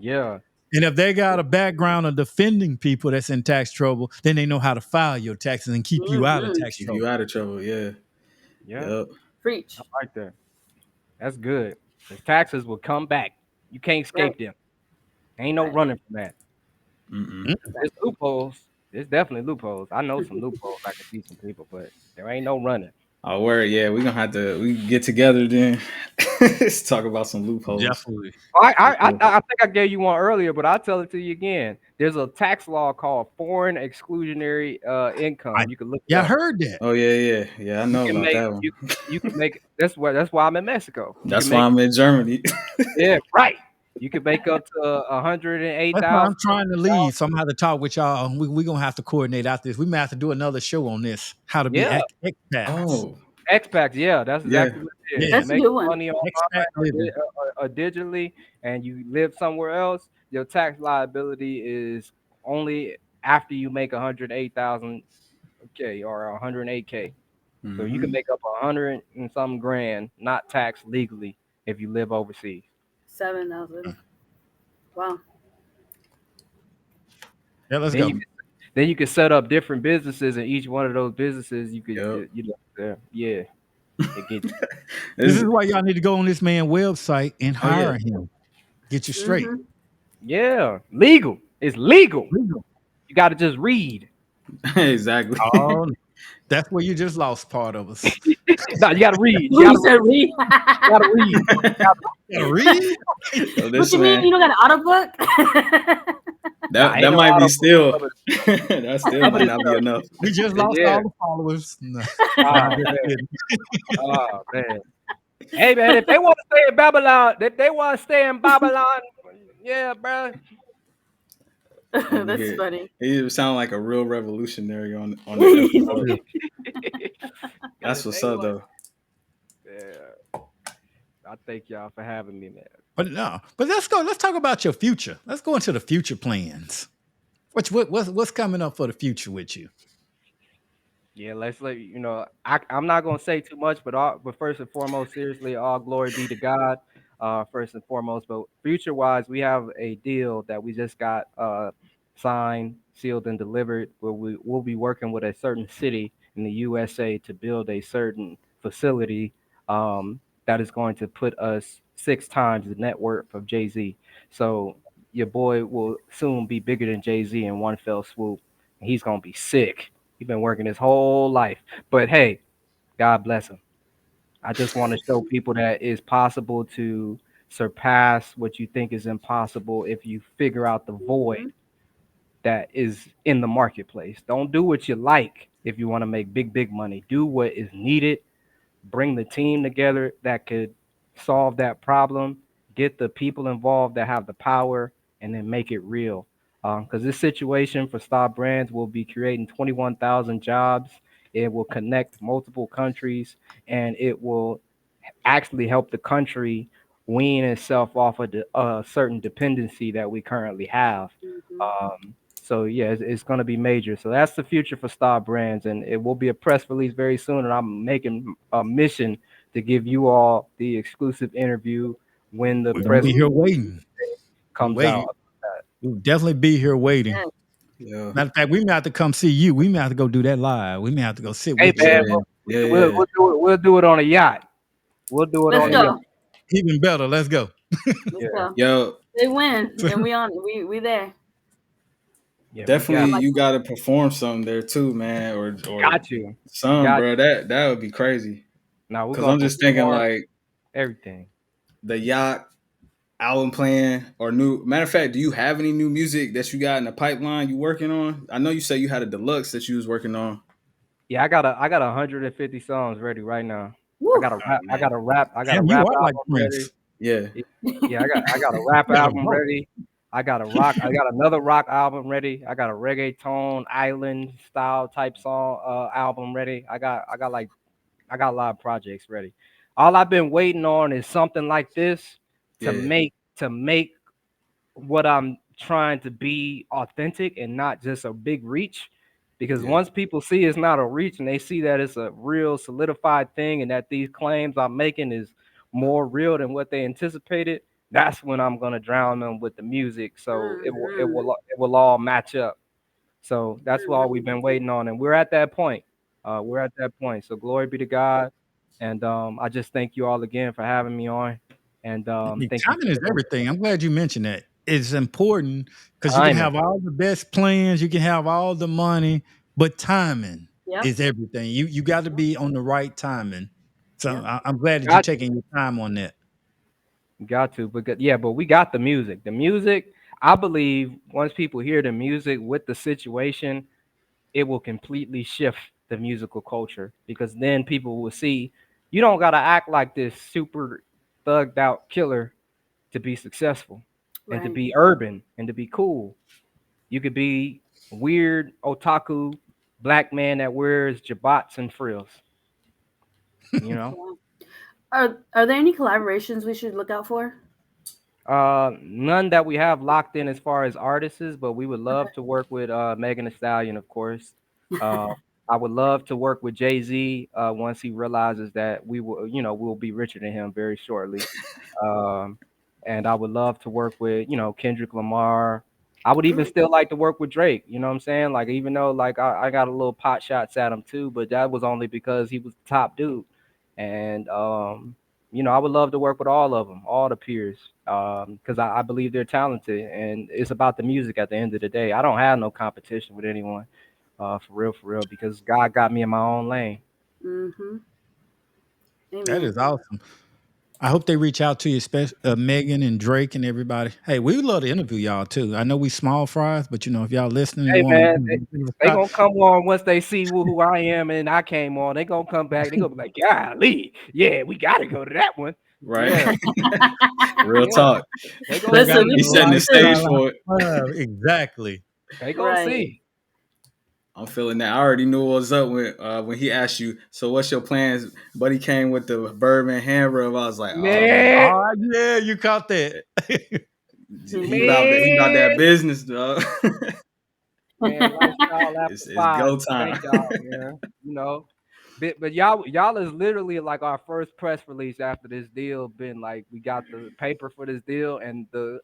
D: Yeah.
A: And if they got a background of defending people that's in tax trouble, then they know how to file your taxes and keep you out of
C: Hmm.
A: tax
B: Keep
A: trouble.
B: you out of trouble. Yeah.
D: Yeah.
B: Yep.
D: I
C: Preach.
D: like that. That's good. The taxes will come back. You can't
C: Right,
D: escape them. Ain't no
C: right.
D: running from that.
B: Mm-mm.
A: Mm.
D: There's
C: Exactly.
D: loopholes. There's definitely loopholes. I know some loopholes I can teach some people, but there ain't no running.
B: Oh, word. Yeah, we gonna have to we get together then. Let's talk about some loopholes.
A: Definitely.
D: I,
B: For
D: I I
B: sure.
D: I think I gave you one earlier, but I'll tell it to you again. There's a tax law called foreign exclusionary
A: I
D: income. You can look it
A: Yeah, I
D: up.
A: heard that.
B: Oh yeah. I
D: You
B: know
D: can
B: about
D: make
B: that one.
D: you can make that's why I'm in Mexico. You can
B: That's why
D: make
B: I'm in Germany.
D: yeah right. You can make up to 108
A: That's why
D: thousand.
A: I'm trying to leave. So I'm gonna have to talk with y'all. We're gonna have to coordinate after this. We may have to do another show on this. How to be
D: Yeah,
A: expats.
B: Oh,
D: expats. Yeah, that's
B: yeah.
D: exactly what it is.
A: Yeah,
D: You
C: That's a
D: make
C: good one.
D: money
A: expat
D: online
A: living.
D: or digitally, and you live somewhere else. Your tax liability is only after you make 108,000 k or 108K. So you can
B: Hmm.
D: make up 100 and some grand, not taxed legally, if you live overseas.
C: 7,000. Wow.
A: Yeah, let's
D: Then
A: go.
D: you then you can set up different businesses, and each one of those businesses you could
B: Yep.
D: yeah, it get
A: This is
B: This,
A: why y'all need to go on this man website and
B: oh yeah.
A: hire him. Get you straight.
C: Hmm.
D: yeah legal. It's legal.
A: Legal.
D: You got to just read.
B: Exactly.
A: Oh, that's where you just lost part of us.
D: No, you got to read. You
C: What
D: got
C: you
D: to
C: said, read?
D: you got to read.
A: You gotta read.
B: Yo,
C: What
B: this
C: you mean?
B: man.
C: You don't got an auto book?
D: Nah,
B: That
D: ain't no
B: might be
D: auto.
B: still.
D: Some of
B: That still
D: some of
B: might
D: this
B: not be
D: stuff.
B: enough.
A: We just lost
D: Yeah.
A: all the followers. No, I'm
D: Oh
A: just
D: man.
A: kidding.
D: Oh man. Hey man, if they want to stay in Babylon, yeah, bro.
B: Over
C: That's
B: here.
C: funny.
B: He sound like a real revolutionary on the episode. That's
D: If
B: what's
D: they
B: up
D: want,
B: though.
D: yeah. I thank y'all for having me, man.
A: But no, but let's go. Let's talk about your future. Let's go into the future plans. What's coming up for the future with you?
D: Yeah, let's let you know. I'm not gonna say too much, but first and foremost, seriously, all glory be to God. First and foremost, but future wise, we have a deal that we just got signed, sealed, and delivered. Where we'll be working with a certain city in the USA to build a certain facility that is going to put us 6 times the net worth of Jay Z. So your boy will soon be bigger than Jay Z in one fell swoop. He's gonna be sick. He's been working his whole life, but hey, God bless him. I just want to show people that it's possible to surpass what you think is impossible if you figure out the void
C: Mhm.
D: that is in the marketplace. Don't do what you like if you want to make big money. Do what is needed, bring the team together that could solve that problem, get the people involved that have the power, and then make it real. Because this situation for STAABrands will be creating 21,000 jobs. It will connect multiple countries, and it will actually help the country wean itself off of a certain dependency that we currently have.
C: Mhm.
D: So yeah, it's going to be major. So that's the future for STAABrands, and it will be a press release very soon. And I'm making a mission to give you all the exclusive interview when the
A: We're gonna
D: press
A: be
C: Mhm.
A: here
D: release
A: waiting. We
D: comes
A: waiting.
D: out.
A: We'll definitely be here waiting.
C: Yes.
B: Yeah.
A: Matter of fact, we may have to come see you. We may have to go do that live. We may have to go sit
D: Hey
A: with you.
D: man,
B: Yeah. Yeah.
D: we'll do it on a yacht. We'll do it
C: Let's
D: on a
B: Hey,
D: yacht.
C: go.
A: Even better. Let's go.
C: Let's
D: Yeah,
C: go.
B: yo,
C: They win. Then we there.
D: yeah, we
B: definitely
C: I
D: got
C: like
B: you gotta perform something there too, man, or
D: got you,
B: some,
D: got
B: bro.
D: you.
B: That would be crazy.
D: Now we're
B: Cause
D: gonna
B: I'm just thinking
D: perform
B: like
D: everything.
B: the yacht album playing or new. Matter of fact, do you have any new music that you got in the pipeline you working on? I know you say you had a deluxe that you was working on.
D: Yeah, I got 150 songs ready right now. I
C: Woo.
D: got a
B: Oh
D: rap. I
B: man,
D: got a rap. I got a
A: Damn, you
D: rap
A: are like
D: album ready.
A: Prince.
B: yeah,
D: Y- Yeah, I got a rap
A: You got a
D: album
A: vote.
D: ready. I got a rock. I got another rock album ready. I got a reggaeton island style type song album ready. I got a lot of projects ready. All I've been waiting on is something like this
B: yeah,
D: to make what I'm trying to be authentic and not just a big reach. Because
B: yeah,
D: once people see it's not a reach and they see that it's a real solidified thing and that these claims I'm making is more real than what they anticipated, that's when I'm gonna drown them with the music. So
C: Mhm.
D: it will all match up. So that's all we've
C: Mhm.
D: been waiting on, and we're at that point. We're at that point. So glory be to God, and I just thank you all again for having me on, and thank you
A: Timing is
D: for the
A: everything. I'm glad you mentioned that. It's important because you can
D: timing.
A: have all the best plans, you can have all the money, but timing
C: Yep.
A: is everything. You got to be on the right timing. So
C: Yep.
A: I'm glad that you're
D: Got to.
A: taking your time on that.
D: Got to, yeah, but we got the music. The music, I believe, once people hear the music with the situation, it will completely shift the musical culture because then people will see you don't gotta act like this super thugged out killer to be successful and to
C: Right.
D: be urban and to be cool. You could be weird otaku black man that wears jabats and frills. You know.
C: Yeah. Are there any collaborations we should look out for?
D: None that we have locked in as far as artists, but we would
C: Okay.
D: love to work with Megan Thee Stallion, of course. Uh, I would love to work with Jay Z once he realizes that we will, we'll be richer than him very shortly. Um, and I would love to work with, Kendrick Lamar. I would even
C: Ooh.
D: still like to work with Drake. You know what I'm saying? Like, even though like I got a little pot shots at him too, but that was only because he was the top dude. And I would love to work with all of them, all the peers, because I believe they're talented, and it's about the music at the end of the day. I don't have no competition with anyone, for real, because God got me in my own lane.
C: Mhm.
A: That
C: Amen.
A: is awesome. I hope they reach out to you, especially Megan and Drake and everybody. Hey, we would love to interview y'all too. I know we small fries, but if y'all listening and
D: Hey
A: want
D: man,
A: to give us a
D: they
A: shot,
D: gonna come on once they see who I am and I came on. They gonna come back. They gonna be like, "Golly, yeah, we gotta go to that one."
B: right.
D: Yeah,
B: Real
D: yeah,
B: talk.
D: they gonna
A: we
C: Listen,
A: got
D: see.
A: the
B: He's setting the
C: listen.
B: stage
A: lifestyle.
B: for it.
A: Exactly.
D: They gonna
C: Right.
D: see.
B: I'm feeling that. I already knew what was up when he asked you. So what's your plans? Buddy came with the bourbon hand rub. I was like, oh man,
D: Man,
A: Oh yeah, you caught that.
B: he about that. He about
D: man,
B: that business, dog.
D: man, lifestyle after
B: It's
D: five.
B: go time.
D: Thank y'all, man. You know. but y'all is literally like our first press release after this deal. Been like we got the paper for this deal, and the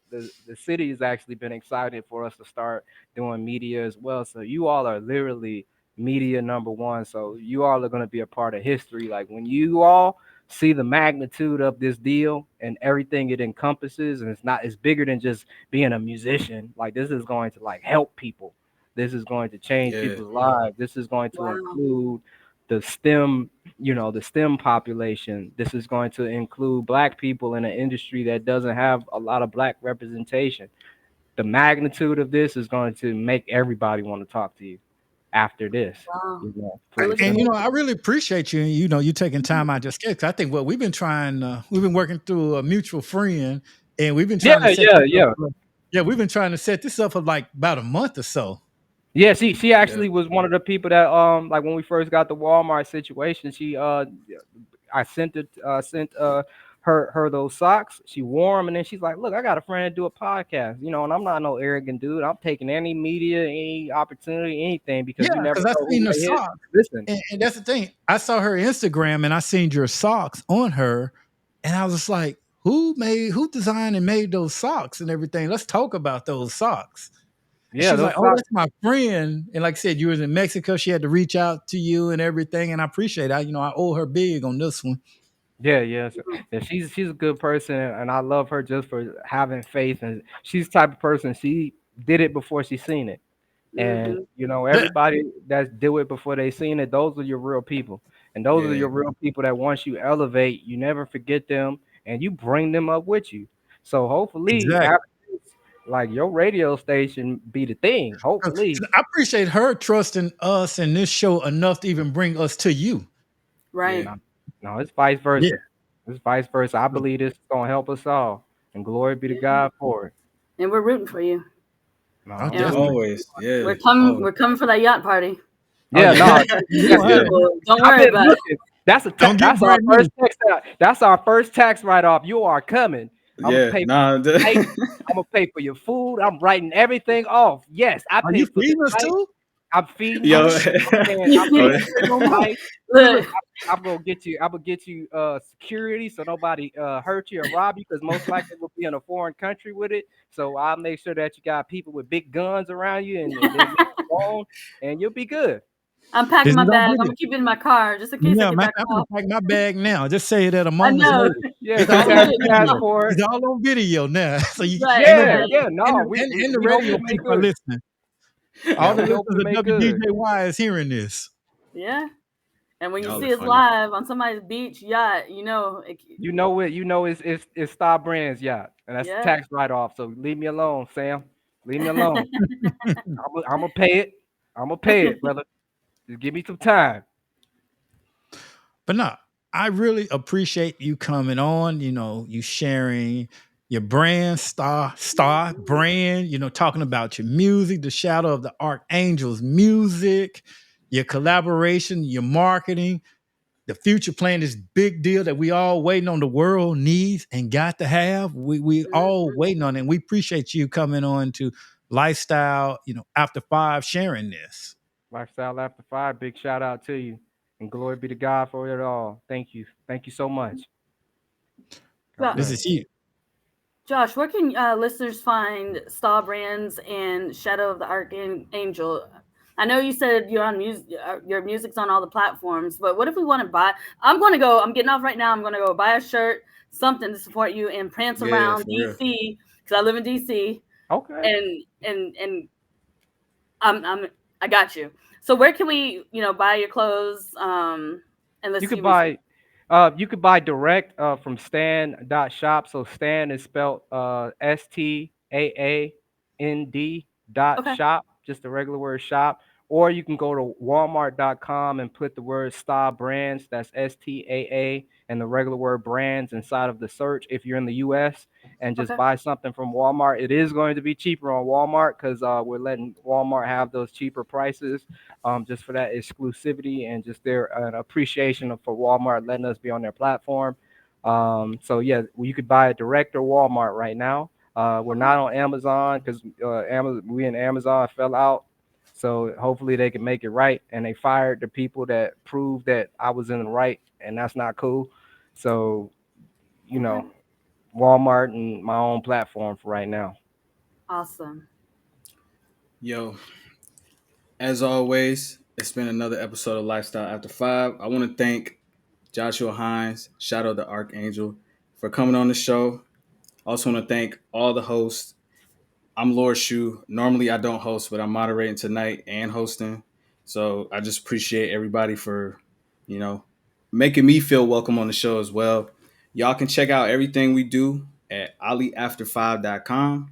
D: city has actually been excited for us to start doing media as well. So you all are literally media number one. So you all are going to be a part of history. Like when you all see the magnitude of this deal and everything it encompasses, and it's bigger than just being a musician. Like this is going to like help people. This is going to change
B: Yeah,
D: people's lives. This is going to
C: Wow.
D: include the STEM, the STEM population. This is going to include black people in an industry that doesn't have a lot of black representation. The magnitude of this is going to make everybody want to talk to you after this.
C: Wow. We're
D: Pretty
C: looking
A: And
D: simple.
C: forward.
A: I really appreciate you. You taking time out just because I think what we've been trying. We've been working through a mutual friend, and we've been
D: Yeah,
A: trying to set
D: yeah,
A: this up.
D: yeah.
A: Yeah, we've been trying to set this up for like about a month or so.
D: Yeah, she
B: yeah,
D: actually was one of the people that like when we first got the Walmart situation, she I sent her those socks. She wore them, and then she's like, "Look, I got a friend to do a podcast, and I'm not no arrogant dude. I'm taking any media, any opportunity, anything because
A: Yeah,
D: you never
A: because I
D: know who
A: seen the
D: may hit.
A: socks,
D: Listen,
A: and that's the thing. I saw her Instagram, and I seen your socks on her, and I was just like, who designed and made those socks and everything? Let's talk about those socks. And
D: yeah,
A: she was
D: those
A: like, "Oh,
D: socks.
A: that's my friend." And like I said, you was in Mexico. She had to reach out to you and everything, and I appreciate it. I owe her big on this one.
D: Yeah, yeah, yeah. She's a good person, and I love her just for having faith. And she's the type of person she did it before she seen it. And
C: Mm-hmm.
A: Yeah,
D: everybody that do it before they seen it, those are your real people. And those are
B: yeah,
D: your real people that once you elevate, you never forget them and you bring them up with you. So hopefully
A: exactly.
D: after this, like your radio station be the thing.
A: 'Cause
D: Hopefully.
A: I appreciate her trusting us and this show enough to even bring us to you.
B: yeah.
C: Right.
D: No, no, it's vice
A: Yeah.
D: versa. It's vice versa. I believe this is gonna help us all. And glory be to
C: Yeah.
D: God for it.
C: And we're rooting for you.
A: Oh,
D: No,
C: Yeah.
A: definitely.
B: Always, yeah,
C: We're coming.
B: always,
C: We're coming for that yacht party.
A: Oh,
D: yeah,
A: yeah.
D: no,
A: We
D: that's
A: gonna have
B: yeah,
D: good.
A: it.
C: Don't
D: I've
C: worry
D: been
C: about it.
D: looking. That's
A: Don't get
D: that's our
A: brand new.
D: first text. That's our first tax write off. You are coming. I'm gonna
B: yeah.
D: pay for
B: Nah,
D: your flight. I'm gonna pay for your food. I'm writing everything off. Yes, I
A: Are you
D: paid for the
A: feeding us
D: flight.
A: too?
D: I'm feeding
A: Oh,
D: you.
B: yo,
A: shit.
D: I'm paying
B: oh,
D: for your
A: No more.
D: flight.
C: Look,
D: I'm gonna get you. I'm gonna get you security so nobody hurt you or rob you because most likely we'll be in a foreign country with it. So I'll make sure that you got people with big guns around you and they leave you alone, and you'll be good.
C: I'm packing
A: Is
C: my
A: it on
C: bag. I'm
A: video?
C: gonna keep it in my car just in case I
A: Yeah,
C: get
A: man,
C: back
A: I'm gonna
C: off.
A: pack my bag now. Just say it at a
C: I
A: moment's
C: know.
A: notice.
D: Yeah,
A: It's
C: Just
D: just
A: all
C: say
A: on
D: have your
C: it now.
A: video.
D: passport.
A: It's all on video now. So you
C: Right.
A: and the
D: Yeah,
C: Right.
D: yeah, no,
A: and the
D: we hope
A: radio
D: we make
A: people are
D: good.
A: listening.
D: Yeah,
A: All the
D: we hope
A: listeners
D: we
A: of
D: make good.
A: WDJY is hearing this.
C: Yeah. And when you
B: y'all are
C: see us
B: funny.
C: live on somebody's beach yacht,
D: It's STAABrands, yeah, and that's
C: yeah.
D: tax write off. So leave me alone, Sam. Leave me alone. I'm gonna pay it. I'm gonna pay it, brother. Just give me some time.
A: But no, I really appreciate you coming on, you sharing your brand, star brand, talking about your music, the Shadow of the Archangel's music, your collaboration, your marketing, the future plan, this big deal that we all waiting on the world needs and got to have. We all
C: Mhm.
A: waiting on it. And we appreciate you coming on to Lifestyle, After Five, sharing this.
D: Lifestyle After Five. Big shout out to you, and glory be to God for it all. Thank you. Thank you so much. God
C: Well,
A: This
D: bless.
A: is you.
C: Josh, where can listeners find STAABrands and Shadow of the Archangel? I know you said you're on music, your music's on all the platforms, but what if we want to buy? I'm going to go. I'm getting off right now. I'm going to go buy a shirt, something to support you, and prance
B: Yeah,
C: around
B: for real.
C: DC because I live in DC,
D: Okay.
C: and I'm I got you. So where can we buy your clothes? And let's
D: You
C: see.
D: could buy direct from Stan.shop. So Stan is spelled STAAND dot
C: Okay.
D: shop, just the regular word shop. Or you can go to Walmart.com and put the word Star Brands, that's STAA, and the regular word brands inside of the search if you're in the US, and just
C: Okay.
D: buy something from Walmart. It is going to be cheaper on Walmart because we're letting Walmart have those cheaper prices just for that exclusivity and just their an appreciation for Walmart letting us be on their platform. So yeah, you could buy it direct or Walmart right now. We're
C: Okay.
D: not on Amazon because we and Amazon fell out. So hopefully they can make it right. And they fired the people that proved that I was in the right, and that's not cool. So, you know,
C: Okay.
D: Walmart and my own platform for right now.
C: Awesome.
B: Yo, as always, it's been another episode of Lifestyle After Five. I want to thank Joshua Hines, Shadow the Archangel, for coming on the show. I also want to thank all the hosts. I'm Lord Shu. Normally I don't host, but I'm moderating tonight and hosting. So I just appreciate everybody for, you know, making me feel welcome on the show as well. Y'all can check out everything we do at aliafter5.com.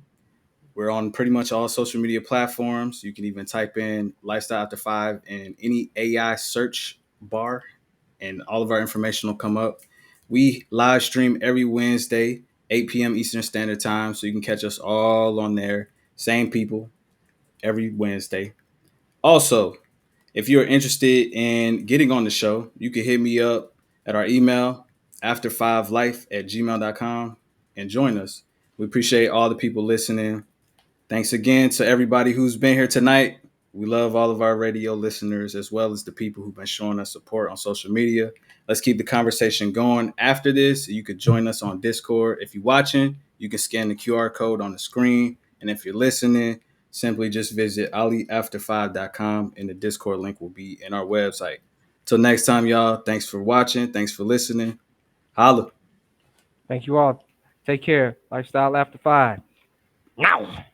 B: We're on pretty much all social media platforms. You can even type in Lifestyle After Five in any AI search bar, and all of our information will come up. We live stream every Wednesday, 8 p.m. Eastern Standard Time, so you can catch us all on there. Same people every Wednesday. Also, if you're interested in getting on the show, you can hit me up at our email, after5life@gmail.com, and join us. We appreciate all the people listening. Thanks again to everybody who's been here tonight. We love all of our radio listeners as well as the people who've been showing us support on social media. Let's keep the conversation going. After this, you could join us on Discord. If you're watching, you can scan the QR code on the screen. And if you're listening, simply just visit aliafter5.com and the Discord link will be in our website. Till next time, y'all. Thanks for watching. Thanks for listening. Holla.
D: Thank you all. Take care. Lifestyle after 5. Now.